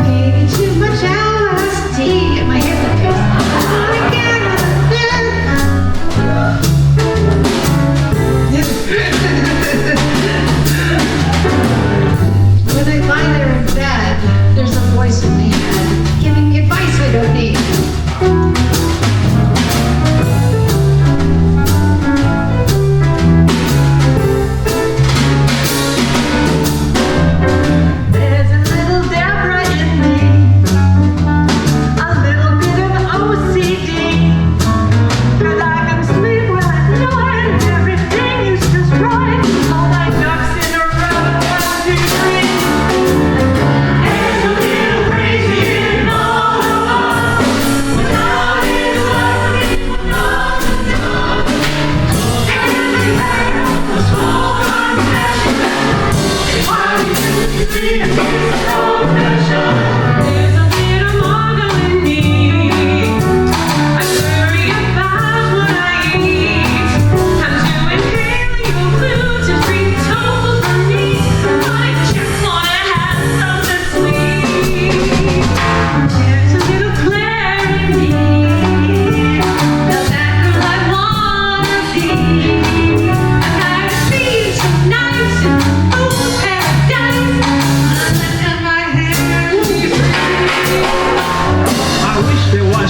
Maybe too much LSD. Get my hair fixed. I get out of bed. When I lie there in bed, there's a voice in my head giving me advice I don't need.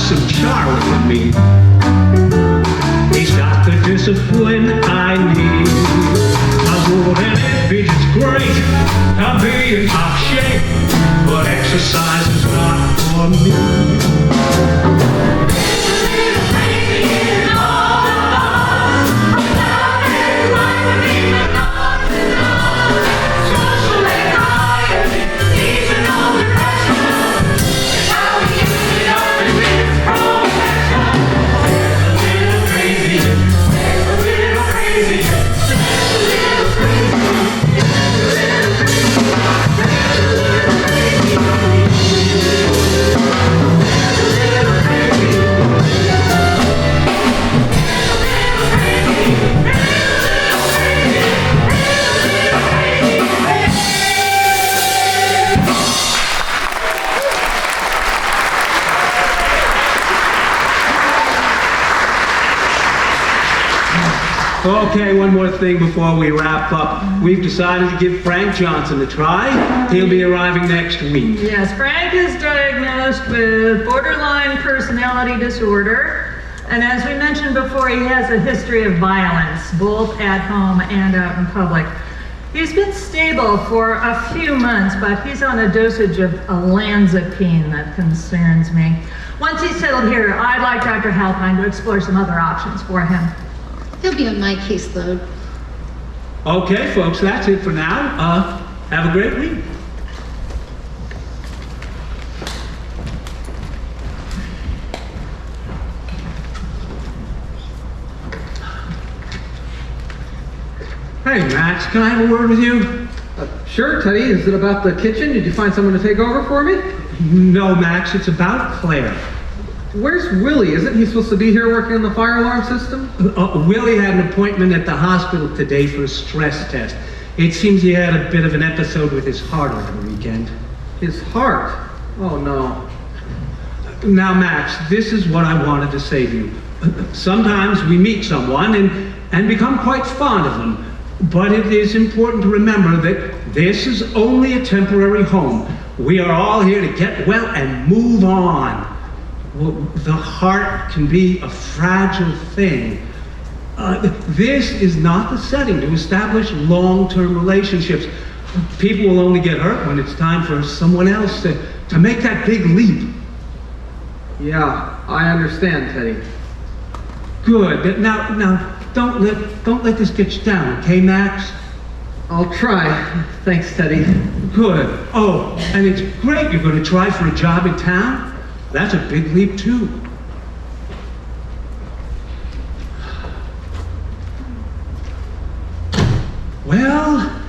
Some charm in me. He's got the discipline I need. Wouldn't it be just great to be in top shape? But exercise is not for me. Okay, one more thing before we wrap up. We've decided to give Frank Johnson a try. He'll be arriving next week. Yes, Frank is diagnosed with borderline personality disorder. And as we mentioned before, he has a history of violence, both at home and out in public. He's been stable for a few months, but he's on a dosage of olanzapine that concerns me. Once he's settled here, I'd like Dr. Halpine to explore some other options for him. He'll be on my caseload. Okay, folks, that's it for now. Have a great week. Hey, Max, can I have a word with you? Sure, Teddy. Is it about the kitchen? Did you find someone to take over for me? No, Max, it's about Claire. Where's Willie? Isn't he supposed to be here working on the fire alarm system? Willie had an appointment at the hospital today for a stress test. It seems he had a bit of an episode with his heart over the weekend. His heart? Oh, no. Now, Max, this is what I wanted to say to you. Sometimes we meet someone and become quite fond of them. But it is important to remember that this is only a temporary home. We are all here to get well and move on. Well, the heart can be a fragile thing. This is not the setting to establish long-term relationships. People will only get hurt when it's time for someone else to make that big leap. Yeah, I understand, Teddy. Good. Now, don't let this get you down, okay, Max? I'll try. Thanks, Teddy. Good. Oh, and it's great you're going to try for a job in town. That's a big leap, too. Well,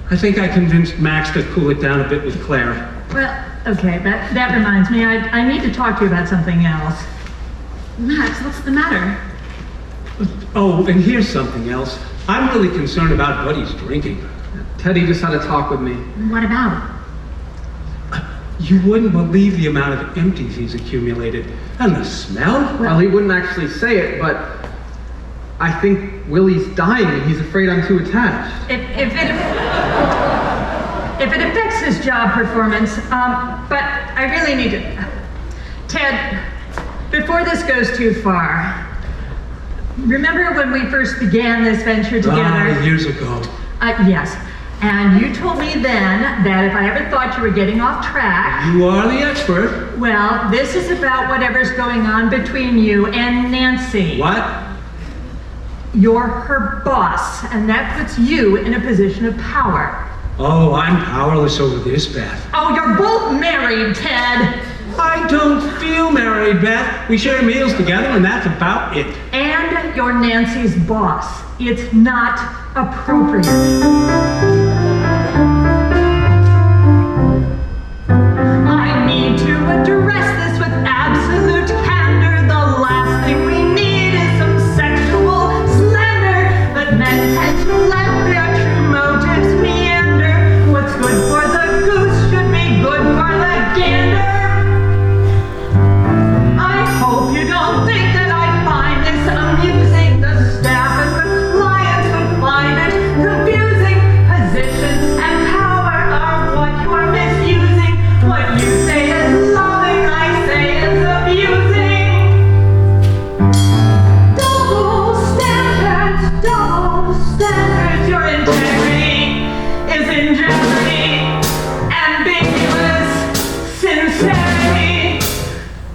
I think I convinced Max to cool it down a bit with Claire. Well, okay, that reminds me, I need to talk to you about something else. Max, what's the matter? Oh, and here's something else. I'm really concerned about what he's drinking. Teddy just had a talk with me. What about? You wouldn't believe the amount of empties he's accumulated. And the smell? Well, he wouldn't actually say it, but I think Willie's dying and he's afraid I'm too attached. If it affects his job performance, but I really need to... Ted, before this goes too far, remember when we first began this venture together? Years ago. Yes. And you told me then that if I ever thought you were getting off track... You are the expert. Well, this is about whatever's going on between you and Nancy. What? You're her boss, and that puts you in a position of power. Oh, I'm powerless over this, Beth. Oh, you're both married, Ted. I don't feel married, Beth. We share meals together, and that's about it. And you're Nancy's boss. It's not appropriate. Let their true motives meander. What's good for the goose should be good for the gander. I hope you don't think that I find this amusing. The staff and the clients would find it confusing. Positions and power are what you are misusing. What you say is loving, I say is abusing. Double standards, your integrity is in jeopardy. Ambiguous sincerity,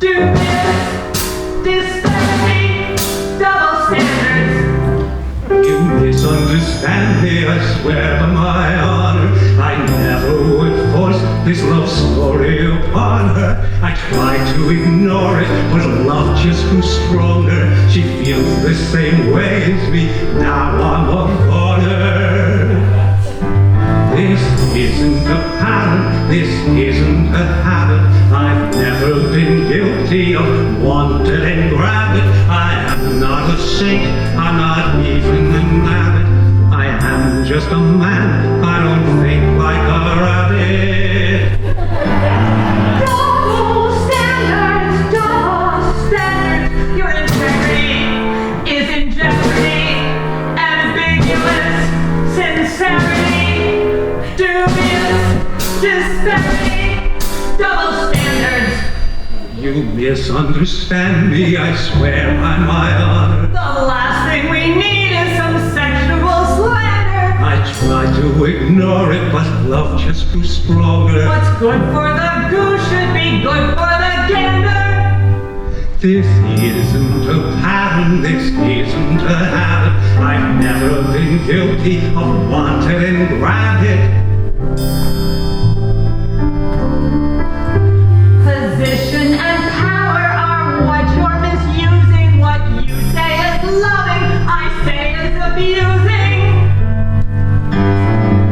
dubious disparity, double standards. You misunderstand me, I swear by my honor. I never would force this love story upon her. I tried to ignore it, but love just grew stronger. She feels the same way as me, now I'm a corner. This isn't a pattern, this isn't a habit. I've never been guilty of wanted and grabbed it. I am not a saint, I'm not even an abbot. I am just a man, I don't think like a rabbit. Double standards, your integrity is in jeopardy. Ambiguous sincerity, dubious disparity, double standards. You misunderstand me, I swear by my honor. The last thing we need is some sexual slander. I tried to ignore it, but love just grew stronger. What's good for the goose should be good for the gander. This isn't a pattern, this isn't a habit. I've never been guilty of wanted and grabbed it. Position and power are what you're misusing. What you say is loving, I say is abusing.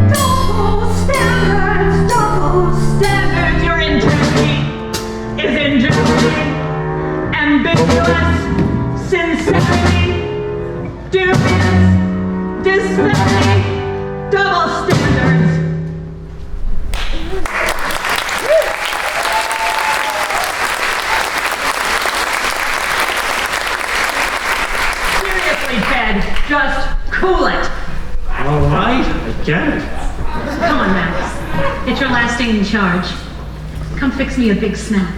Double standards, your integrity is in jeopardy. Ambiguous sincerity, dubious disparity, double standards. Seriously, Ted, just cool it. All right, I get it. Come on, Max. It's your last day in charge. Come fix me a big snack.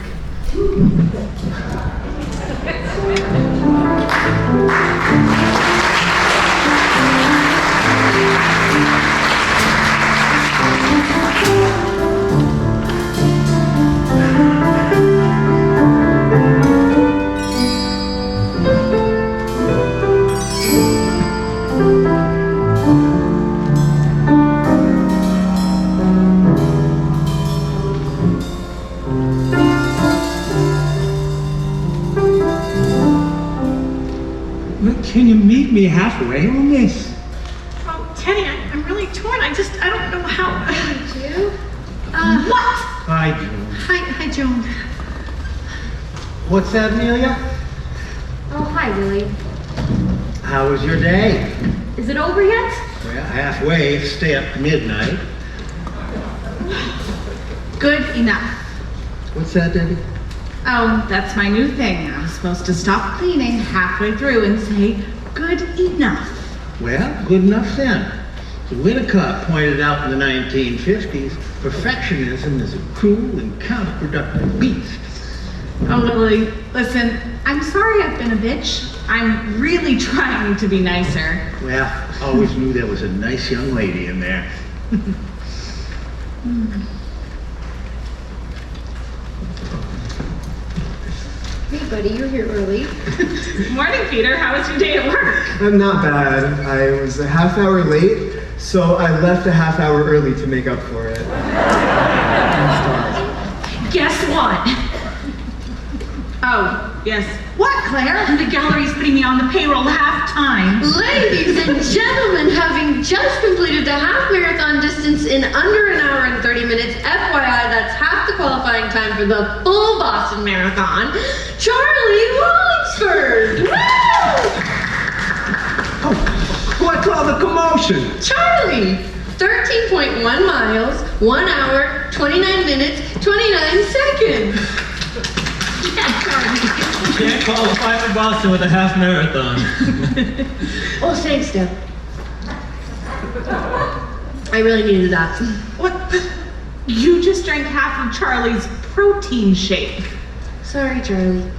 Can you meet me halfway on this? Oh, Teddy, I'm really torn. I don't know how. You? What? Hi, Joan. Hi, Joan. What's that, Amelia? Oh, hi, Willie. How was your day? Is it over yet? Well, halfway, stay up to midnight. Good enough. What's that, Debbie? Oh, that's my new thing. I'm supposed to stop cleaning halfway through and say, good enough. Well, good enough then. So Winnicott pointed out in the 1950s, perfectionism is a cruel and counterproductive beast. Oh, Lily, listen, I'm sorry I've been a bitch. I'm really trying to be nicer. Well, always knew there was a nice young lady in there. Hey, buddy, you're here early. Morning, Peter. How was your day at work? I'm not bad. I was a half hour late, so I left a half hour early to make up for it. Guess what? Oh, yes. What, Claire? The gallery's putting me on the payroll half-time. Ladies and gentlemen, having just completed the half marathon distance in under an hour and 30 minutes, FYI, that's half the qualifying time for the full Boston Marathon, Charlie Rollingsford! Woo! What's all the commotion? motion. Charlie! 13.1 miles, 1 hour, 29 minutes, 29 seconds. Can't qualify for Boston with a half marathon. Oh, thanks, Deb. I really needed that. What? You just drank half of Charlie's protein shake. Sorry, Charlie.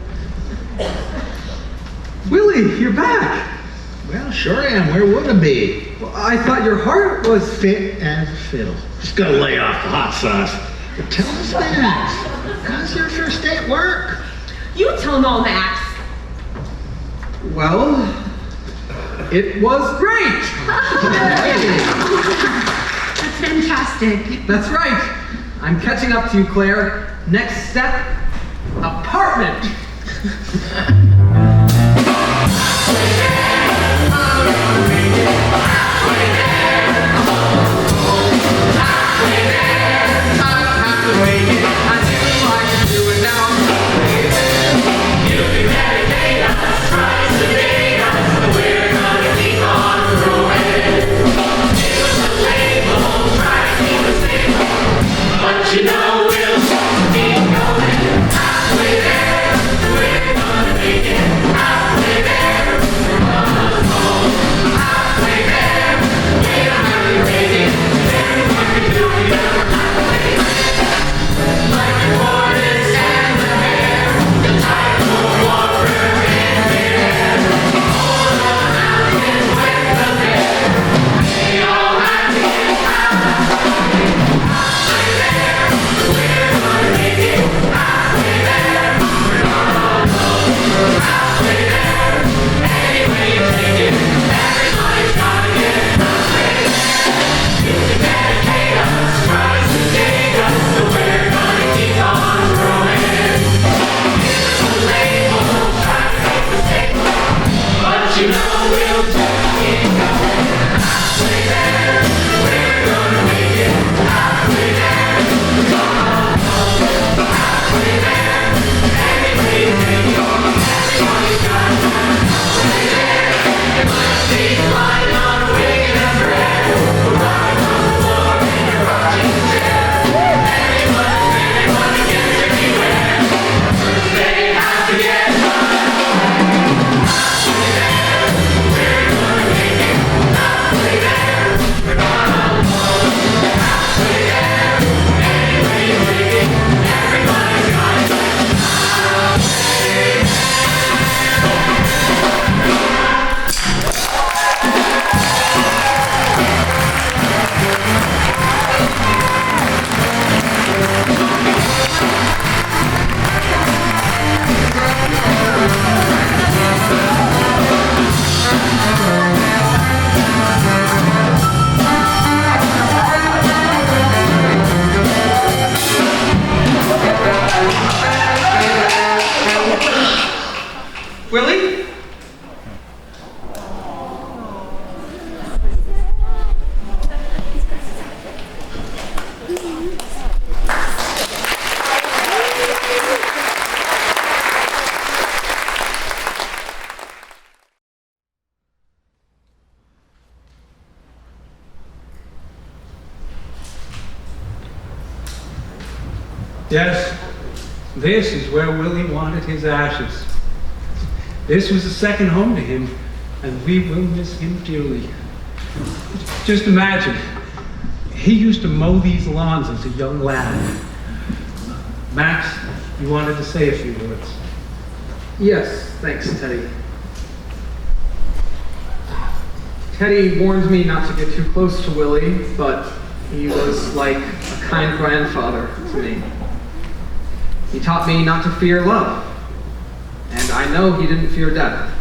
Willie, you're back. Well, sure am. Where would it be? Well, I thought your heart was Fit as a fiddle. Just gotta lay off the hot sauce. But tell us, Max, how's your first day at work? You tell them all, Max. Well, it was great. That's fantastic. That's right. I'm catching up to you, Claire. Next step, apartment. You know we'll keep going. Halfway there, we're gonna make it. Halfway there, we're gonna go. Halfway there, we're gonna make it. Everyone can do it. Halfway there, like the tortoise and the hare, the tide will water in midair. Hold on out and with the bear. We all have to get halfway there. You know we'll just keep going. Halfway there, we're gonna make it. Halfway there, we're gonna go. Halfway there, anyway you take it. Everybody's got it. Halfway there, it might be flying on a wing in a prayer. We're riding on the floor in a rocking chair. Anyone against everywhere. First they have to get done. Halfway there. We're gonna make it. Halfway there, we're gonna go. Halfway there, anyway you take it. Everybody's got it. Willie? Yes, this is where Willie wanted his ashes. This was a second home to him, and we will miss him dearly. Just imagine, he used to mow these lawns as a young lad. Max, you wanted to say a few words. Yes, thanks, Teddy. Teddy warned me not to get too close to Willie, but he was like a kind grandfather to me. He taught me not to fear love, and I know he didn't fear death.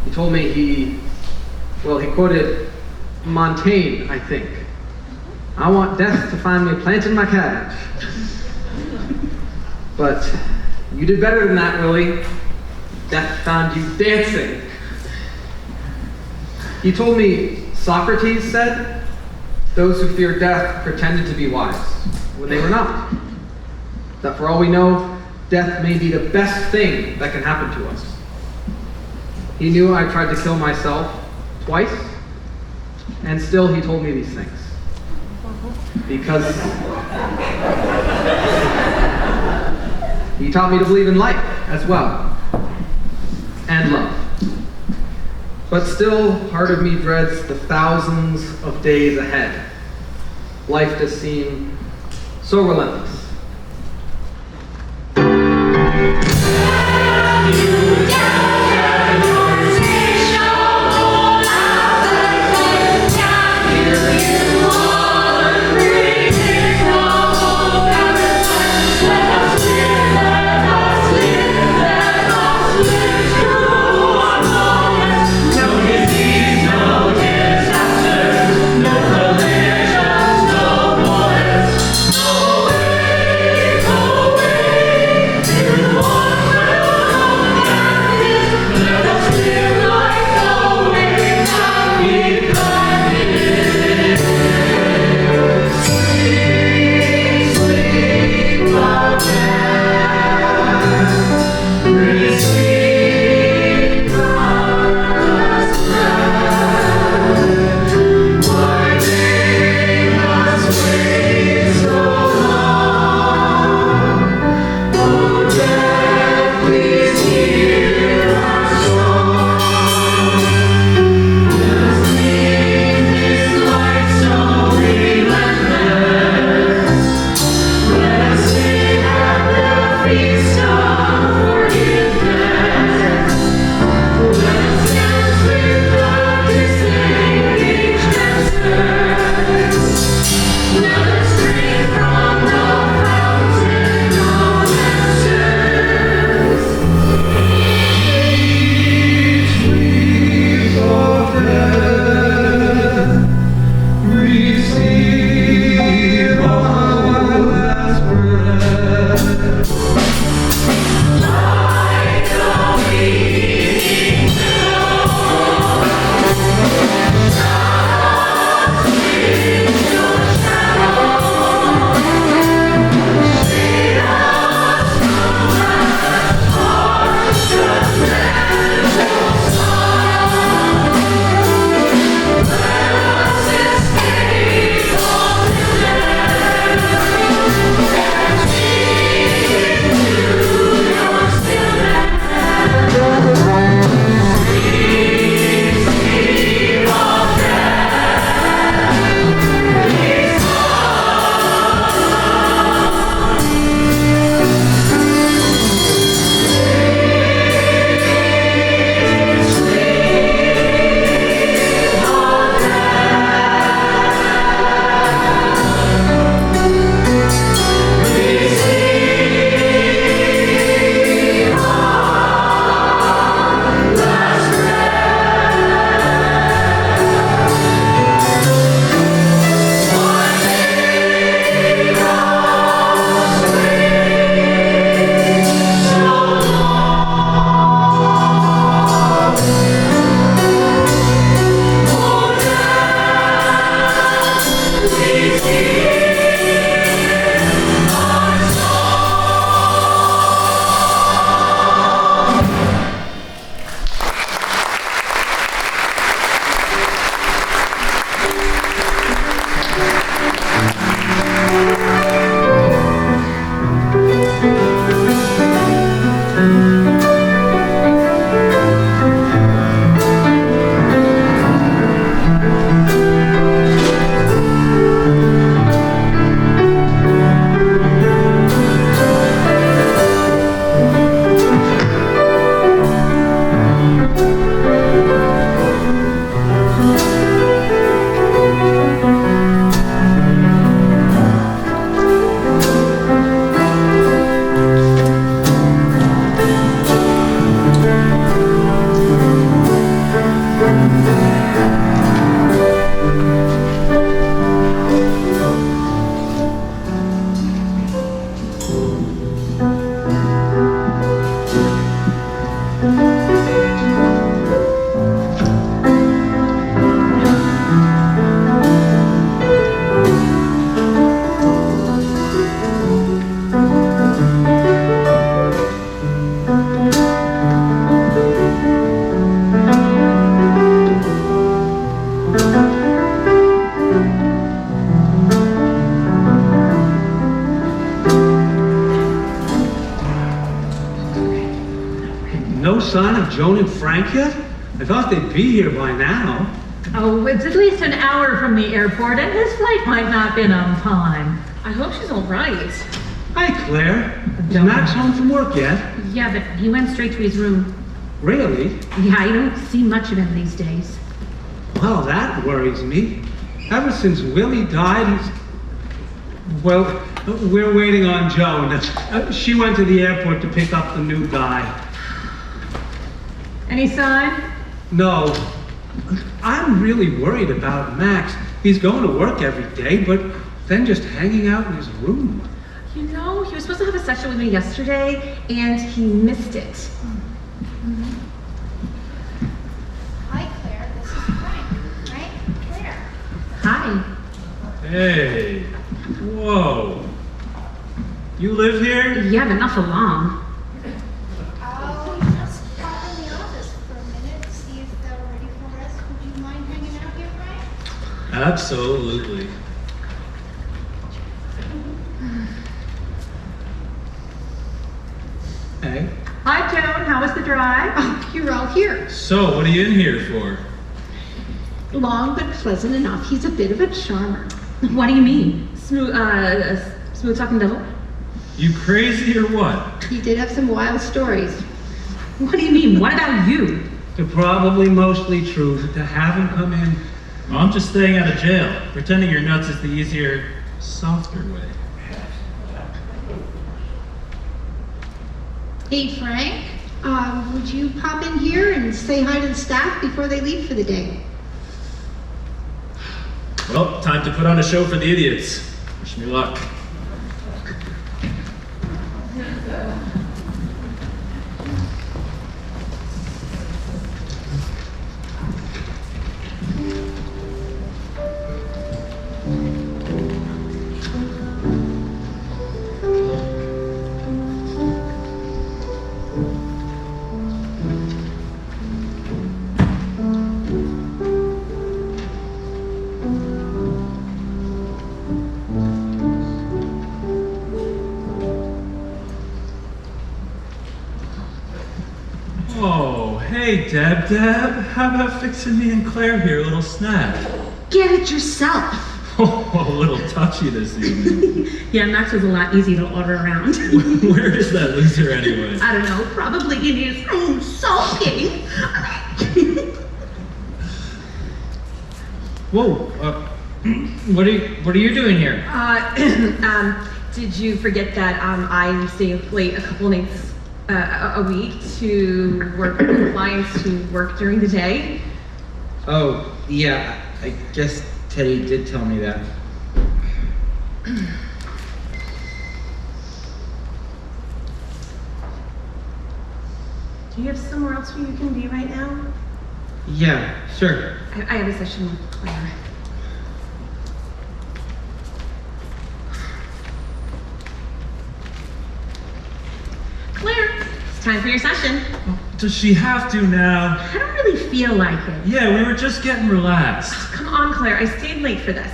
He told me he quoted Montaigne, I think. I want death to find me planting my cabbage. But you did better than that, Willie. Death found you dancing. He told me Socrates said, those who fear death pretended to be wise when they were not. That for all we know, death may be the best thing that can happen to us. He knew I tried to kill myself twice, And still he told me these things. Because he taught me to believe in life as well. And love. But still, part of me dreads the thousands of days ahead. Life does seem so relentless. No sign of Joan and Frank yet? I thought they'd be here by now. Oh, it's at least an hour from the airport, and his flight might not have been on time. I hope she's all right. Hi, Claire. Is Max home from work yet? Yeah, but he went straight to his room. Really? Yeah, I don't see much of him these days. Well, that worries me. Ever since Willie died, he's... Well, we're waiting on Joan. She went to the airport to pick up the new guy. Any sign? No. I'm really worried about Max. He's going to work every day, but then just hanging out in his room. You know, he was supposed to have a session with me yesterday, and he missed it. Hi, Claire. This is Frank. Right? Claire. Hi. Hey. Whoa. You live here? Yeah, but not for long. I'll just pop in the office for a minute, see if they're ready for us. Would you mind hanging out here, Frank? Absolutely. Hey. Hi, Joan. How was the drive? Oh, you're all here. So, what are you in here for? Long but pleasant enough. He's a bit of a charmer. What do you mean? Smooth talking devil? You crazy or what? He did have some wild stories. What do you mean? What about you? They're probably mostly true, but to have him come in... Well, I'm just staying out of jail. Pretending you're nuts is the easier, softer way. Hey, Frank. Would you pop in here and say hi to the staff before they leave for the day? Well, time to put on a show for the idiots. Wish me luck. Oh, hey, Deb, how about fixing me and Claire here a little snack? Get it yourself. Oh, a little touchy this evening. Yeah, Max was a lot easier to order around. Where is that loser anyway? I don't know, probably in his room sulking. Whoa, what are you doing here? Did you forget that I stay late a couple nights a week to work with clients who work during the day? Oh, yeah, I guess Teddy did tell me that. Do you have somewhere else where you can be right now? Yeah, sure. I have a session with Claire. Claire, it's time for your session. Does she have to now? I don't really feel like it. Yeah, we were just getting relaxed. Come on, Claire, I stayed late for this.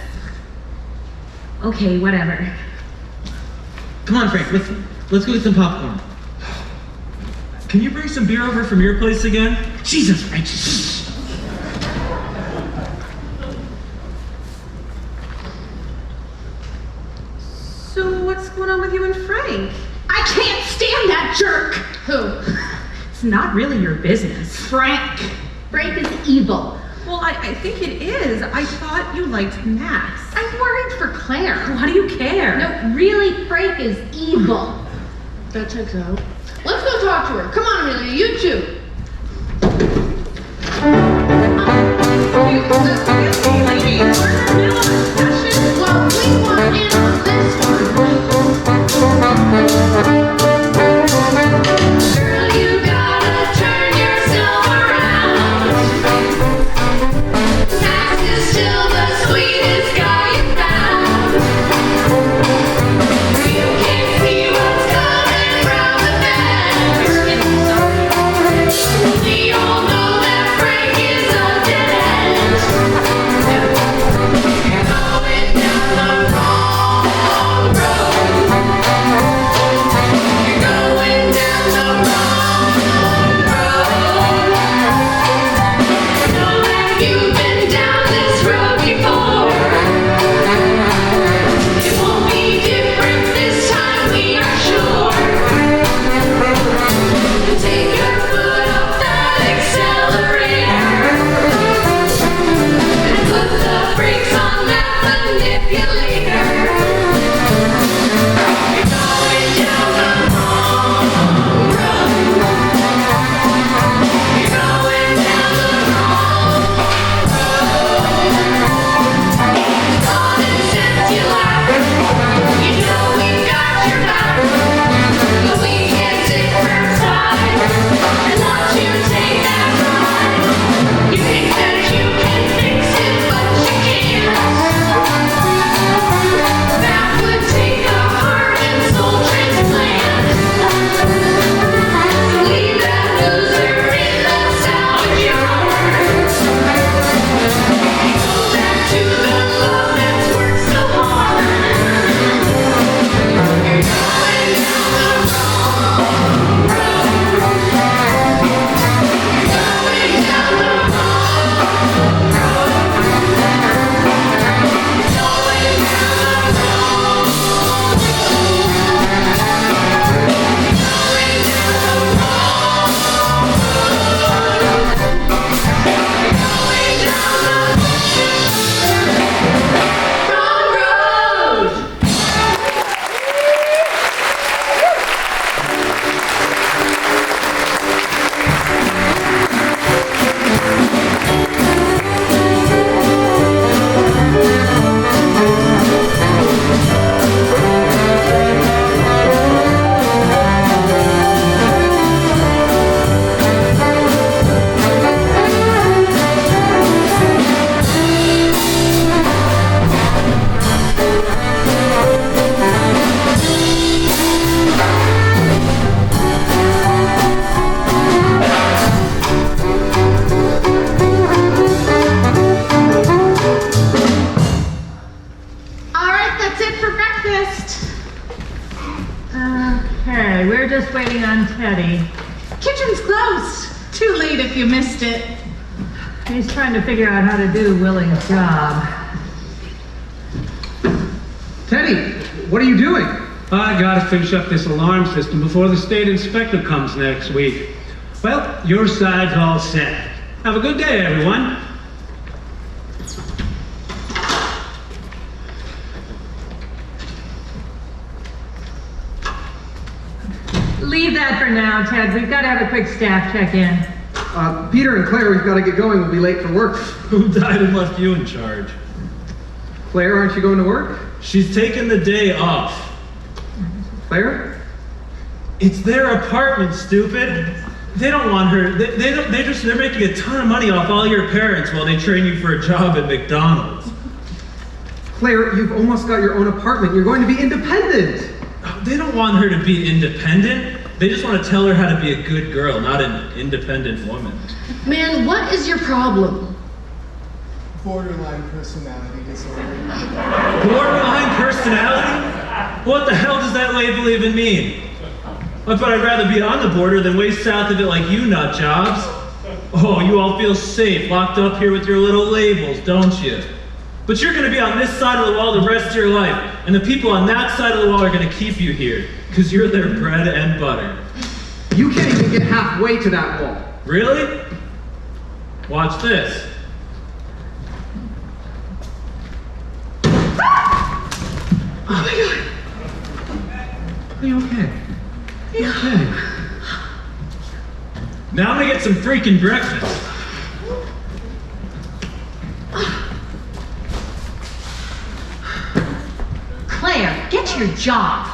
Okay, whatever. Come on, Frank, let's go get some popcorn. Can you bring some beer over from your place again? Jesus, Frank. Shh. So what's going on with you and Frank? I can't stand that jerk. Who? It's not really your business. Frank. Frank is evil. Well, I think it is. I thought you liked Max. I'm worried for Claire. Why do you care? No, really, Frank is evil. That checks out. Let's go talk to her. Come on, Amelia, you two. Well, we want in on this one. Girl, you gotta turn yourself around. Max is still the sweetest guy you found. You can't see what's coming from the bend. just waiting on Teddy. Kitchen's closed. Too late if you missed it. He's trying to figure out how to do Willie's job. Teddy, what are you doing? I gotta finish up this alarm system before the state inspector comes next week. Well, your side's all set. Have a good day, everyone. Leave that for now, Ted. We've got to have a quick staff check-in. Peter and Claire, we've got to get going. We'll be late for work. Who died and left you in charge? Claire, aren't you going to work? She's taking the day off. Claire? It's their apartment, stupid. They don't want her. They're making a ton of money off all your parents while they train you for a job at McDonald's. Claire, you've almost got your own apartment. You're going to be independent. They don't want her to be independent. They just want to tell her how to be a good girl, not an independent woman. Man, what is your problem? Borderline personality disorder. Borderline personality? What the hell does that label even mean? But I'd rather be on the border than way south of it like you nut jobs. Oh, you all feel safe, locked up here with your little labels, don't you? But you're gonna be on this side of the wall the rest of your life, and the people on that side of the wall are gonna keep you here, because you're their bread and butter. You can't even get halfway to that wall. Really? Watch this. Oh my God. Are you okay? Are you okay? Now I'm gonna get some freaking breakfast. Claire, get to your job.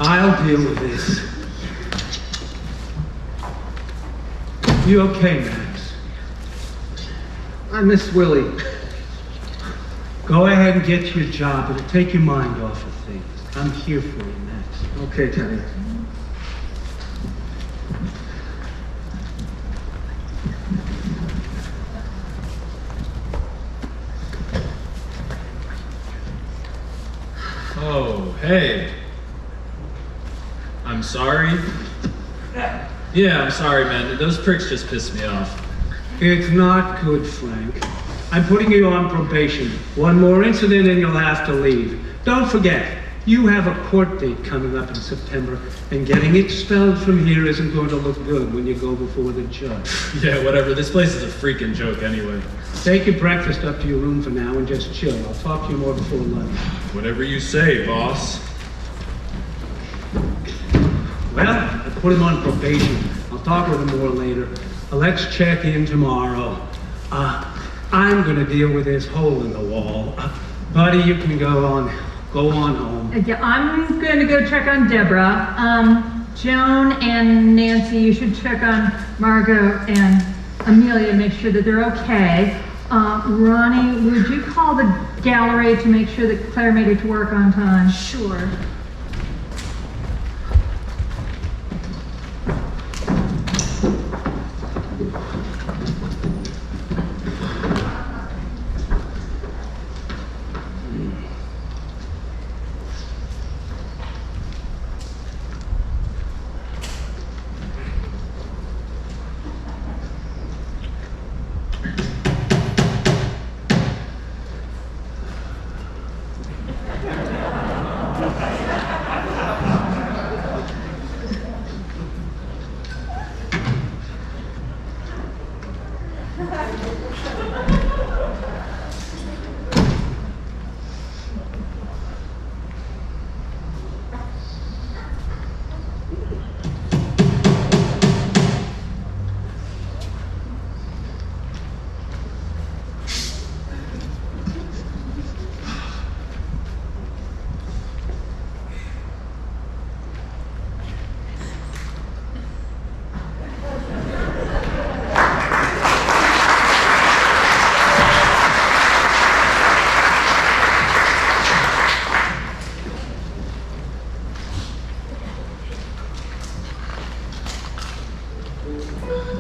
I'll deal with this. You okay, Max? I miss Willie. Go ahead and get to your job. It'll take your mind off of things. I'm here for you, Max. Okay, Teddy. Oh, hey. I'm sorry. Yeah, I'm sorry, man. Those pricks just pissed me off. It's not good, Frank. I'm putting you on probation. One more incident and you'll have to leave. Don't forget, you have a court date coming up in September, and getting expelled from here isn't going to look good when you go before the judge. Yeah, whatever. This place is a freaking joke anyway. Take your breakfast up to your room for now and just chill. I'll talk to you more before lunch. Whatever you say, boss. Well, I put him on probation. I'll talk with him more later. Let's check in tomorrow. I'm gonna deal with this hole in the wall. Buddy, you can go on home. Yeah, I'm going to go check on Deborah. Joan and Nancy, you should check on Margot and Amelia, make sure that they're okay. Ronnie, would you call the gallery to make sure that Claire made it to work on time? Sure.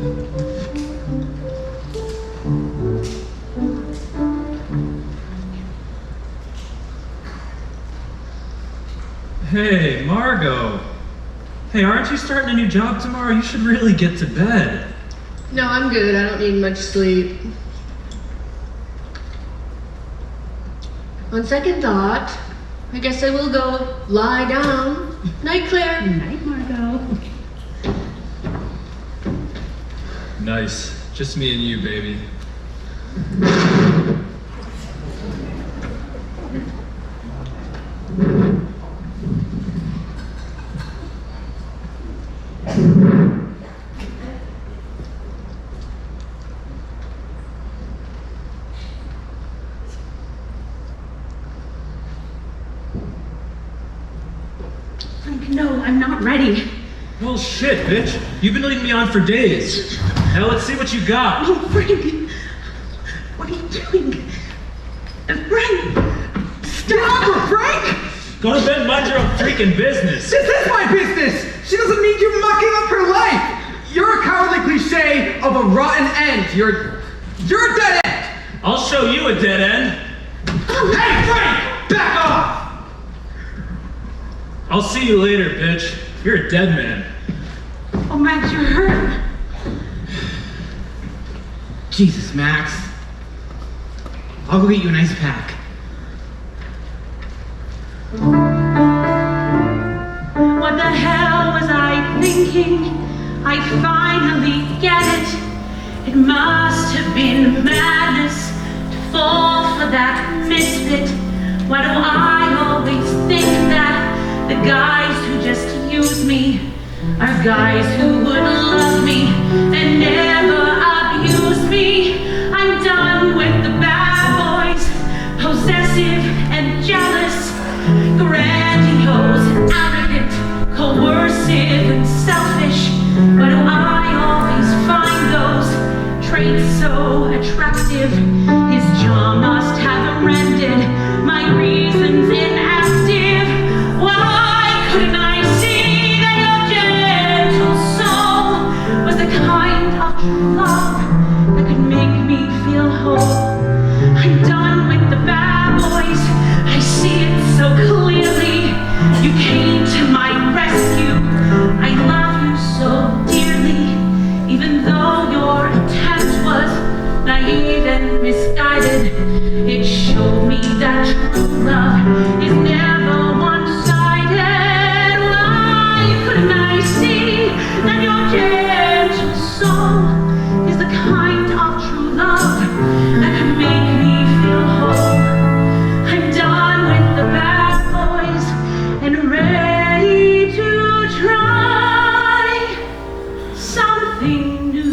Hey, Margot. Hey, aren't you starting a new job tomorrow? You should really get to bed. No, I'm good. I don't need much sleep. On second thought, I guess I will go lie down. Night, Claire. Night, Margot. Nice. Just me and you, baby. Frank, no, I'm not ready. Well, shit, bitch. You've been leading me on for days. Now let's see what you got. Oh, Frank. What are you doing? Frank! Stop her, Frank! Go to bed and mind your own freaking business. This is my business! She doesn't need you mucking up her life! You're a cowardly cliche of a rotten end. You're a dead end! I'll show you a dead end. Hey, Frank! Back off! I'll see you later, bitch. You're a dead man. Oh, Max, you're hurt. Jesus, Max. I'll go get you an ice pack. What the hell was I thinking? I finally get it. It must have been madness to fall for that misfit. Why do I always think that the guys who just use me are guys who would love me and never abuse me? I'm done with the bad boys, possessive and jealous, grandiose, arrogant, coercive and selfish. Why do I always find those traits so attractive? His jaw must have rendered my reasons inactive. Why couldn't I see that your gentle soul was the kind of true love that could make me feel whole? I'm done with the bad boys. I see it so clearly. You came to my rescue. I love you so dearly, even though your attempt was naive and misguided. It showed me that true love is never one-sided. Why couldn't I see that your gentle soul is the kind of true love that could make me feel whole? I'm done with the bad boys and ready to try something new.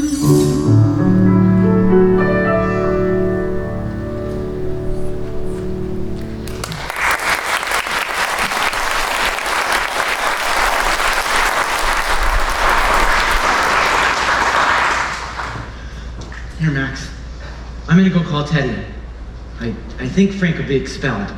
Here, Max. I'm gonna go call Teddy. I think Frank will be expelled.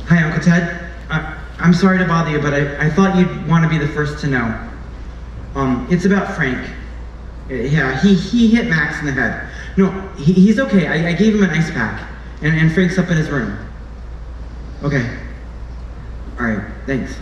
Hi, Uncle Ted. I'm sorry to bother you, but I thought you'd want to be the first to know. It's about Frank. Yeah, he hit Max in the head. No, he's okay. I gave him an ice pack, and Frank's up in his room. Okay. All right, thanks.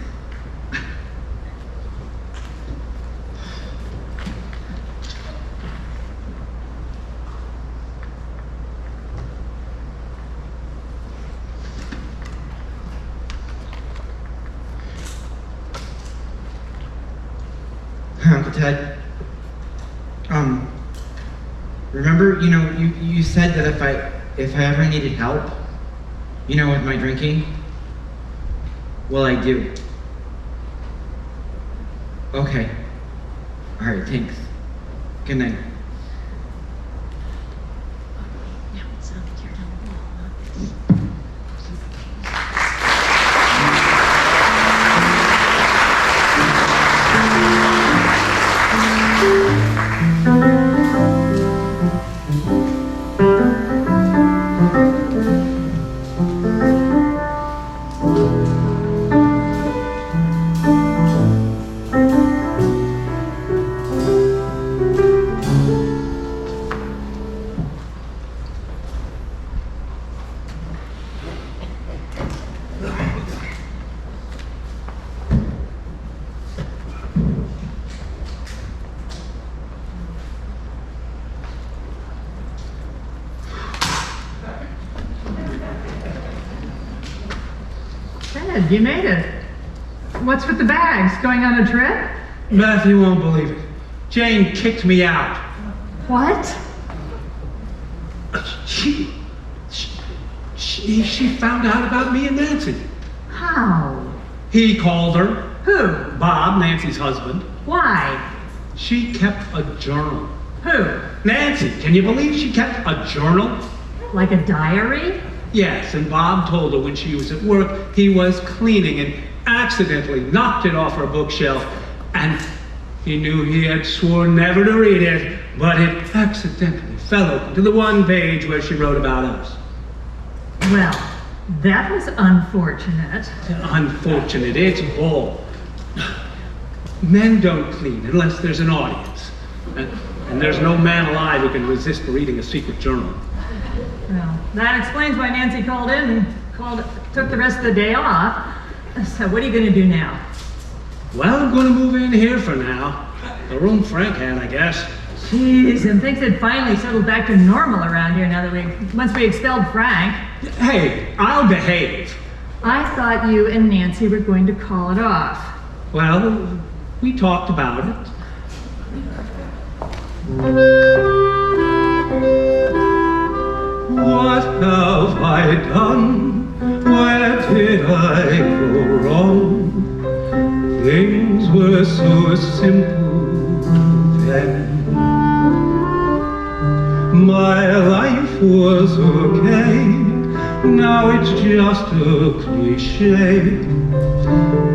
Hi, Uncle Ted. Remember, you said that if I ever needed help, with my drinking? Well, I do. Okay. All right, thanks. Good night. did. You made it. What's with the bags? Going on a trip? Beth, you won't believe it. Jane kicked me out. What? She found out about me and Nancy. How? He called her. Who? Bob, Nancy's husband. Why? She kept a journal. Who? Nancy, can you believe she kept a journal? Like a diary? Yes, and Bob told her when she was at work he was cleaning and accidentally knocked it off her bookshelf, and he knew he had sworn never to read it, but it accidentally fell open to the one page where she wrote about us. Well, that was unfortunate. Unfortunate, it's bull. Men don't clean unless there's an audience, and there's no man alive who can resist reading a secret journal. Well, that explains why Nancy called in and took the rest of the day off. So what are you going to do now? Well, I'm going to move in here for now. The room Frank had, I guess. Jeez, and things had finally settled back to normal around here now that once we expelled Frank. Hey, I'll behave. I thought you and Nancy were going to call it off. Well, we talked about it. What have I done? Where did I go wrong? Things were so simple then. My life was okay. Now it's just a cliche.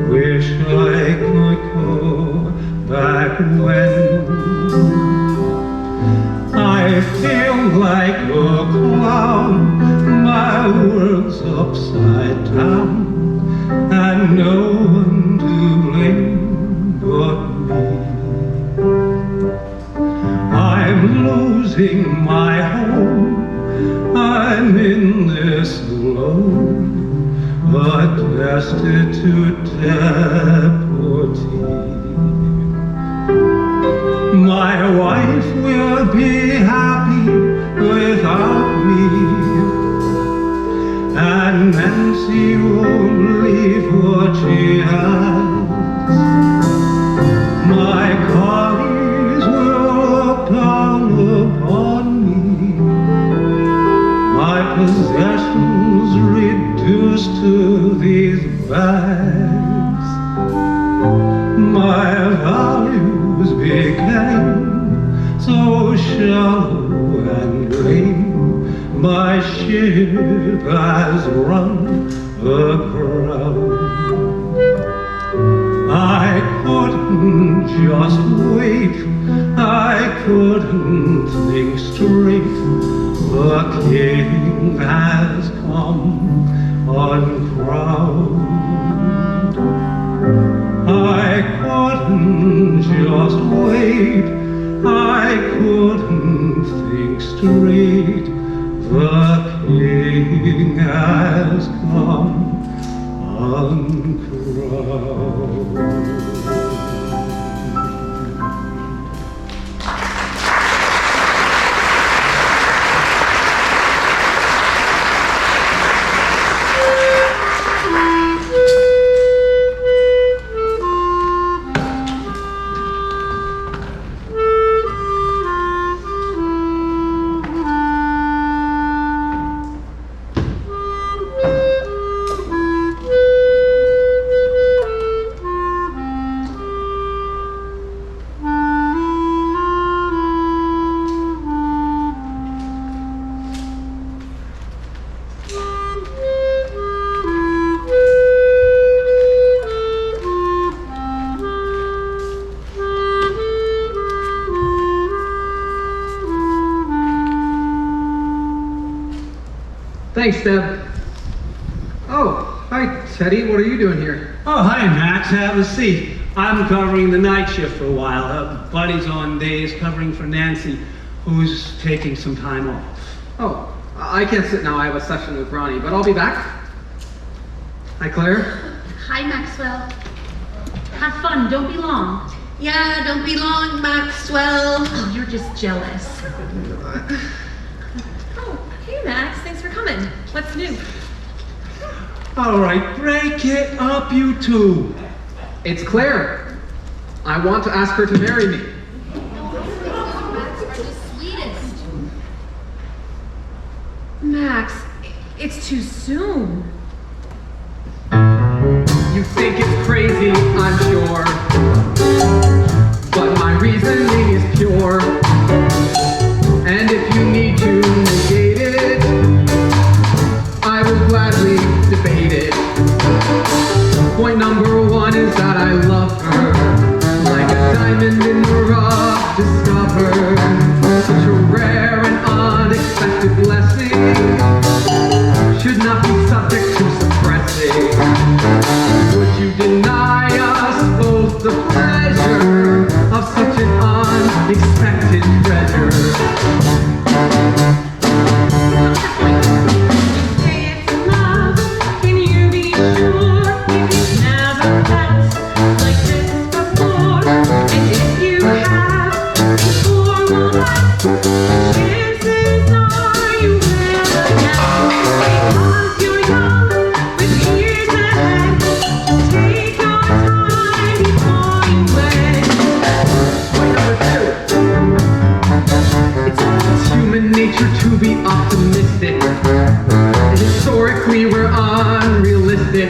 Wish I could go back when. I feel like a clown, my world's upside down, and no one to blame but me. I'm losing my home, I'm in this alone, a destitute devotee. My wife will be happy without me, and Nancy won't leave what she has. My colleagues will look down upon me, my possessions reduced to these bags. My values became so shallow and lame. My ship has run aground. I couldn't just wait, I couldn't think straight. The king has come uncrowned. I couldn't just wait, I couldn't think straight. The king has come uncrowned. Thanks, Deb. Oh, hi, Teddy. What are you doing here? Oh, hi, Max. Have a seat. I'm covering the night shift for a while. Buddy's on days covering for Nancy, who's taking some time off. Oh, I can't sit now. I have a session with Ronnie, but I'll be back. Hi, Claire. Hi, Maxwell. Have fun. Don't be long. Yeah, don't be long, Maxwell. Oh, you're just jealous. Oh, hey Max, thanks for coming. What's new? All right, break it up, you two. It's Claire. I want to ask her to marry me. Max, it's too soon. You think it's crazy, I'm sure, but my reasoning is pure. And if you need to negate it, I will gladly debate it. Point number one is that I love her, like a diamond in the rough, discovered. Such a rare and unexpected blessing should not be subject to suppressing. Would you deny us both the pleasure of such an unexpected treasure? To be optimistic. Historically, we're unrealistic.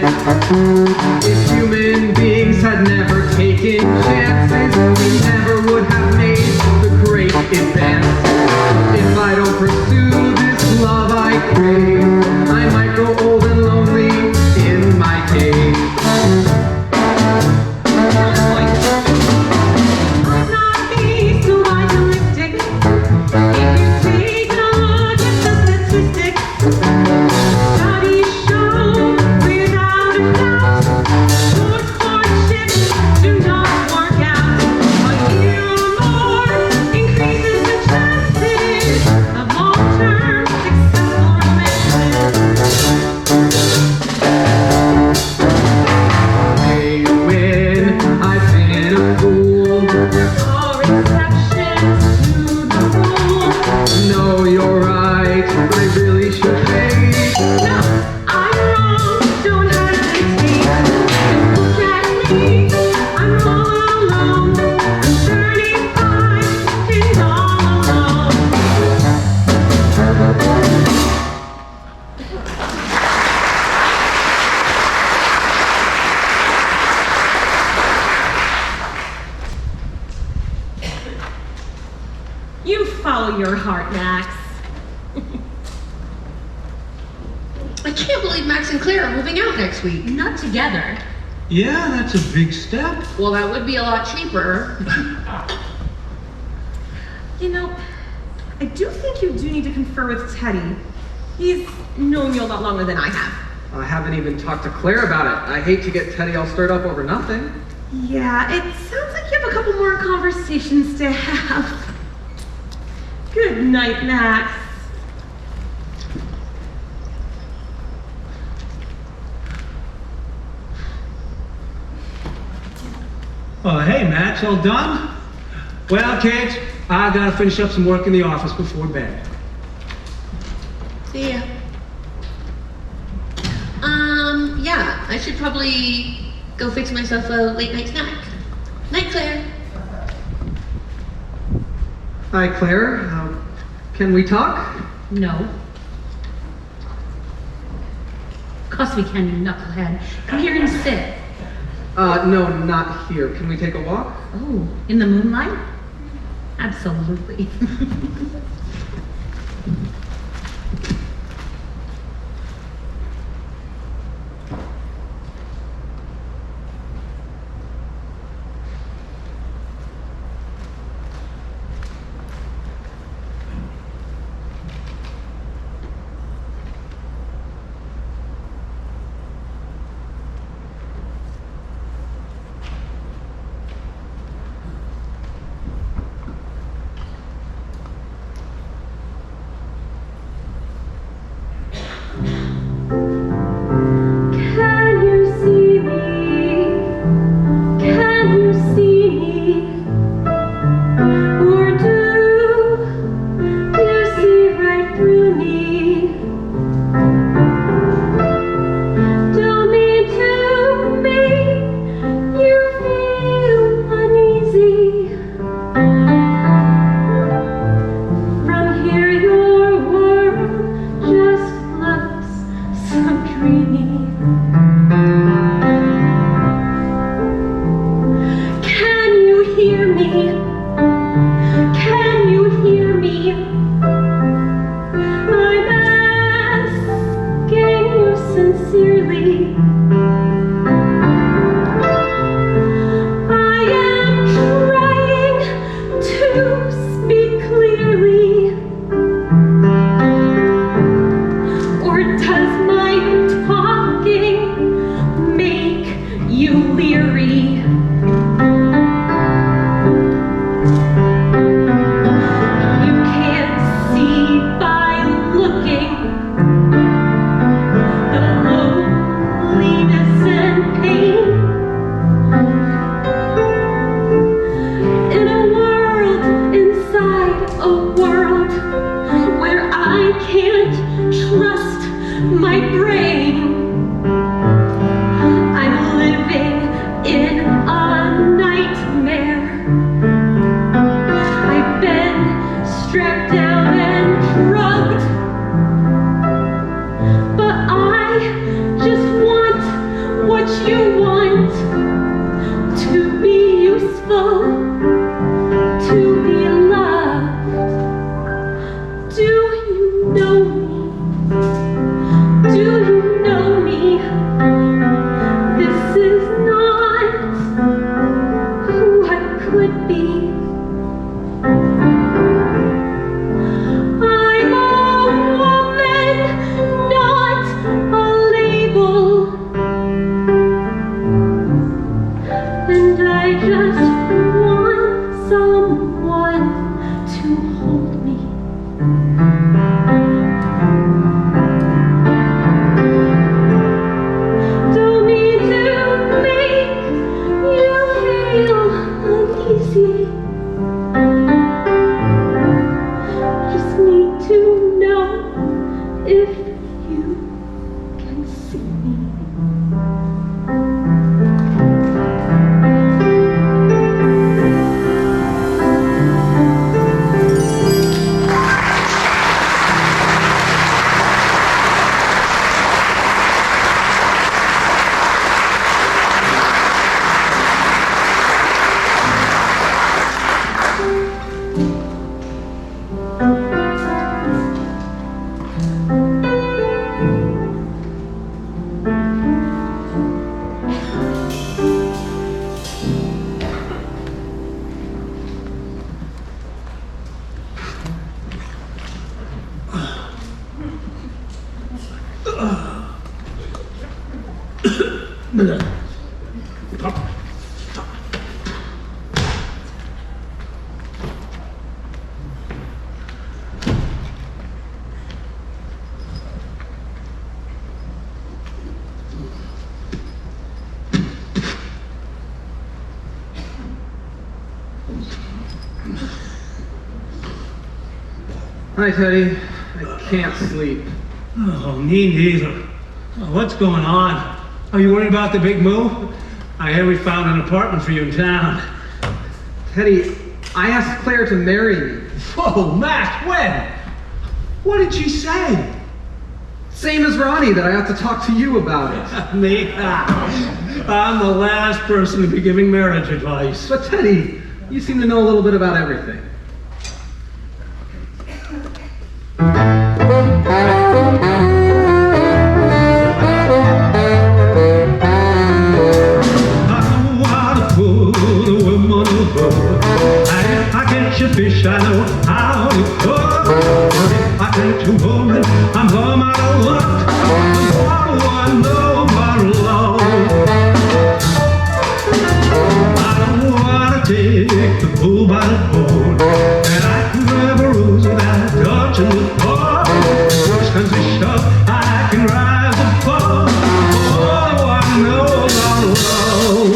If human beings had never taken chances, we never would have made the great advance. If I don't pursue this love I crave, I might grow old and lonely in my cave. You follow your heart, Max. I can't believe Max and Claire are moving out next week. Not together. Yeah, that's a big step. Well, that would be a lot cheaper. You know, I do think you do need to confer with Teddy. He's known you a lot longer than I have. I haven't even talked to Claire about it. I hate to get Teddy all stirred up over nothing. Yeah, it sounds like you have a couple more conversations to have. Good night, Max. Oh, hey, Max, all done? Well, kids, I gotta finish up some work in the office before bed. See ya. Yeah, I should probably go fix myself a late night snack. Night, Claire. Hi, Claire. Can we talk? No. Of course we can, you knucklehead. Come here and sit. No, not here. Can we take a walk? Oh, in the moonlight? Absolutely. can't trust my brain. I'm living in a nightmare. I've been strapped down and drugged, but I just want what you want, to be useful, to be loved. Do you know me? Do you know me? This is not who I could be. I'm a woman, not a label. And I just want someone to hold me. Don't mean to make you feel uneasy. Just need to know if you can see me. Hi, Teddy. I can't sleep. Oh, me neither. What's going on? Are you worried about the big move? I hear we found an apartment for you in town. Teddy, I asked Claire to marry me. Whoa, Matt, when? What did she say? Same as Ronnie, that I have to talk to you about it. Me? I'm the last person to be giving marriage advice. But Teddy, you seem to know a little bit about everything. Fish, I know how to cook. If I take too woman, I'm home out of luck. I know my love. I don't wanna take the bull by the horn, and I can grab a rose without touching the floor. Worst comes to shove, I can rise and fall. Oh, I know my love.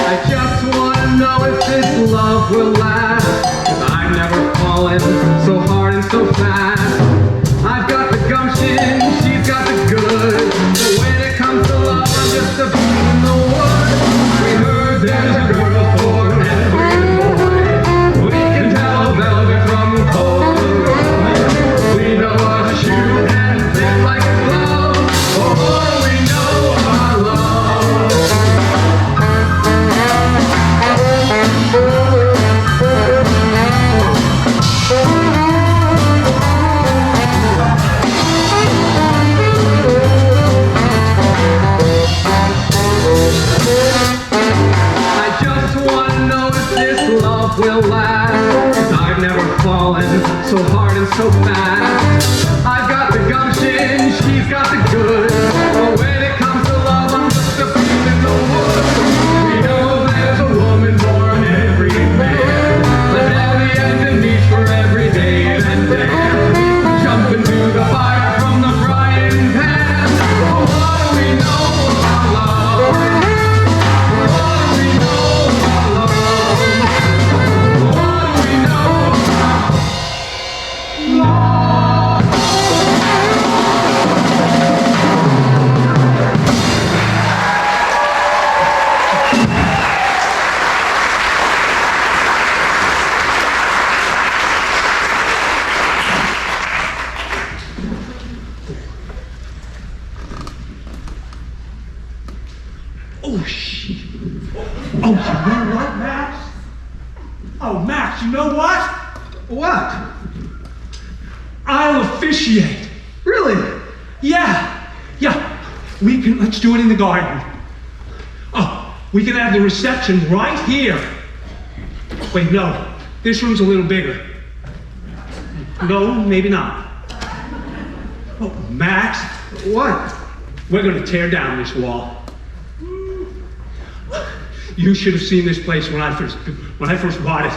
I just wanna know if this love will last. I've never fallen so hard and so fast. I've got the gumption, she's got the good. But when it comes to love, I'm just a beat in the wood. We heard there's a girl for every boy. We can tell velvet from corduroy. We know how to shoot and think like a glove. Oh, we know our love. Will last, 'cause I've never fallen so hard and so fast. I've got the gumption, she's got the good. But when it comes to love, I'm just a piece in the wood. We know there's a woman born every man, but every end needs for every day and day. Jump into the fire from the frying pan. Oh, what do we know about love? What do we know about love? What do we know about love? Oh, you know what, Max? Oh, Max, you know what? What? I'll officiate. Really? Yeah. Let's do it in the garden. Oh, we can have the reception right here. Wait, no. This room's a little bigger. No, maybe not. Oh, Max. What? We're gonna tear down this wall. You should have seen this place when I first bought it.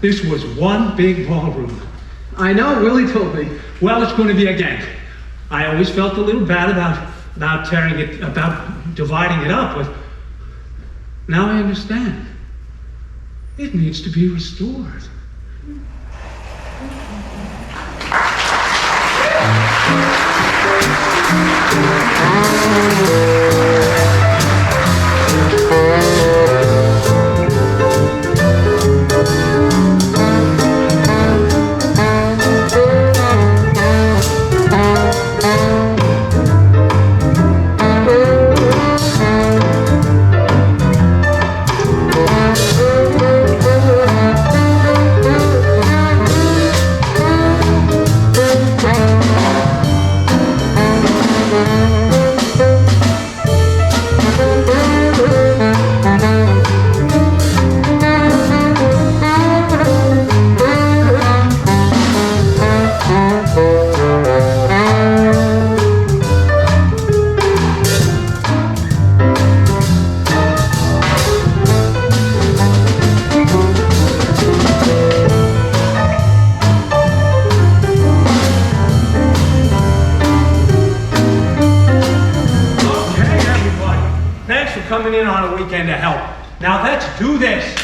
This was one big ballroom. I know, Willie told me. Well, it's going to be again. I always felt a little bad about dividing it up, but now I understand. It needs to be restored. Coming in on a weekend to help. Now let's do this.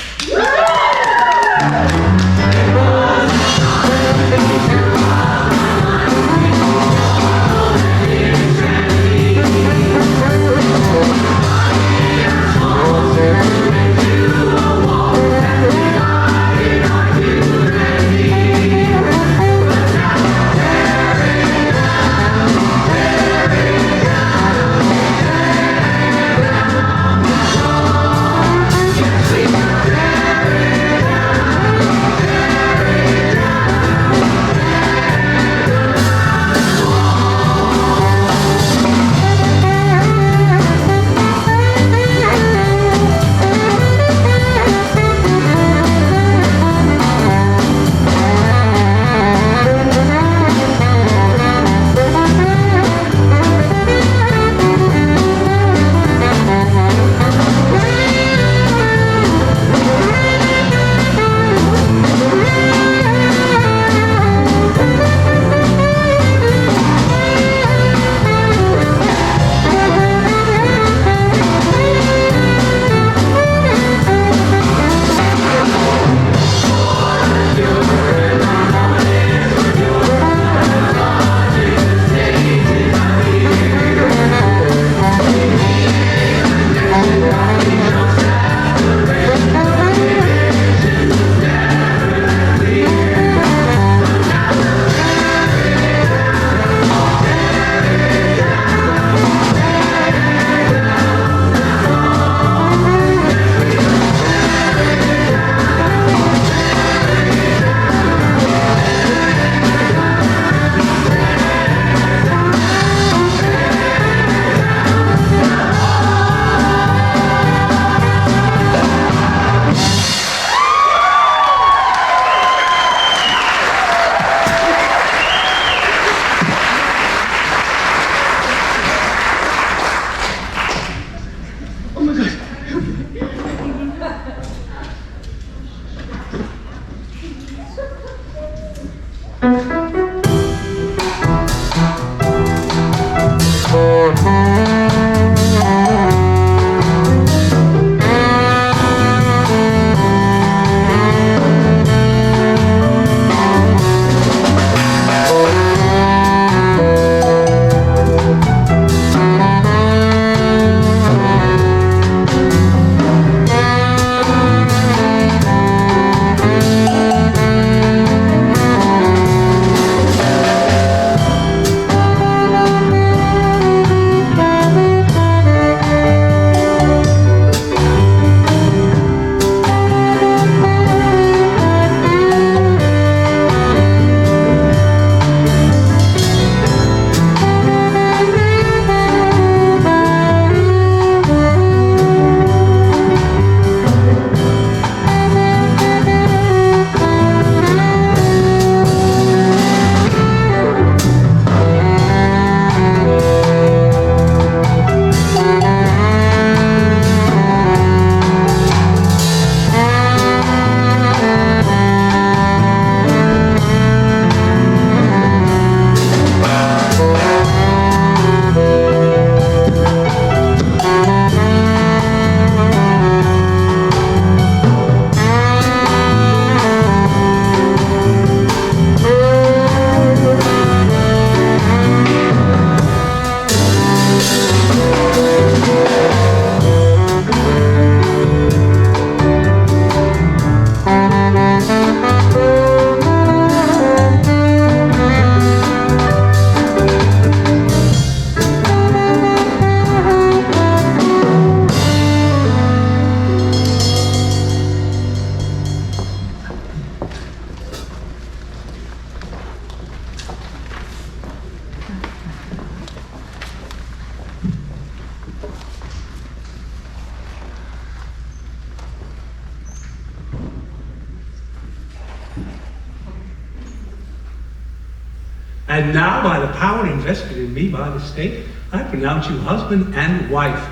And now, by the power invested in me by the state, I pronounce you husband and wife.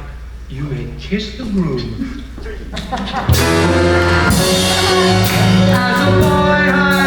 You may kiss the groom. As a boy, I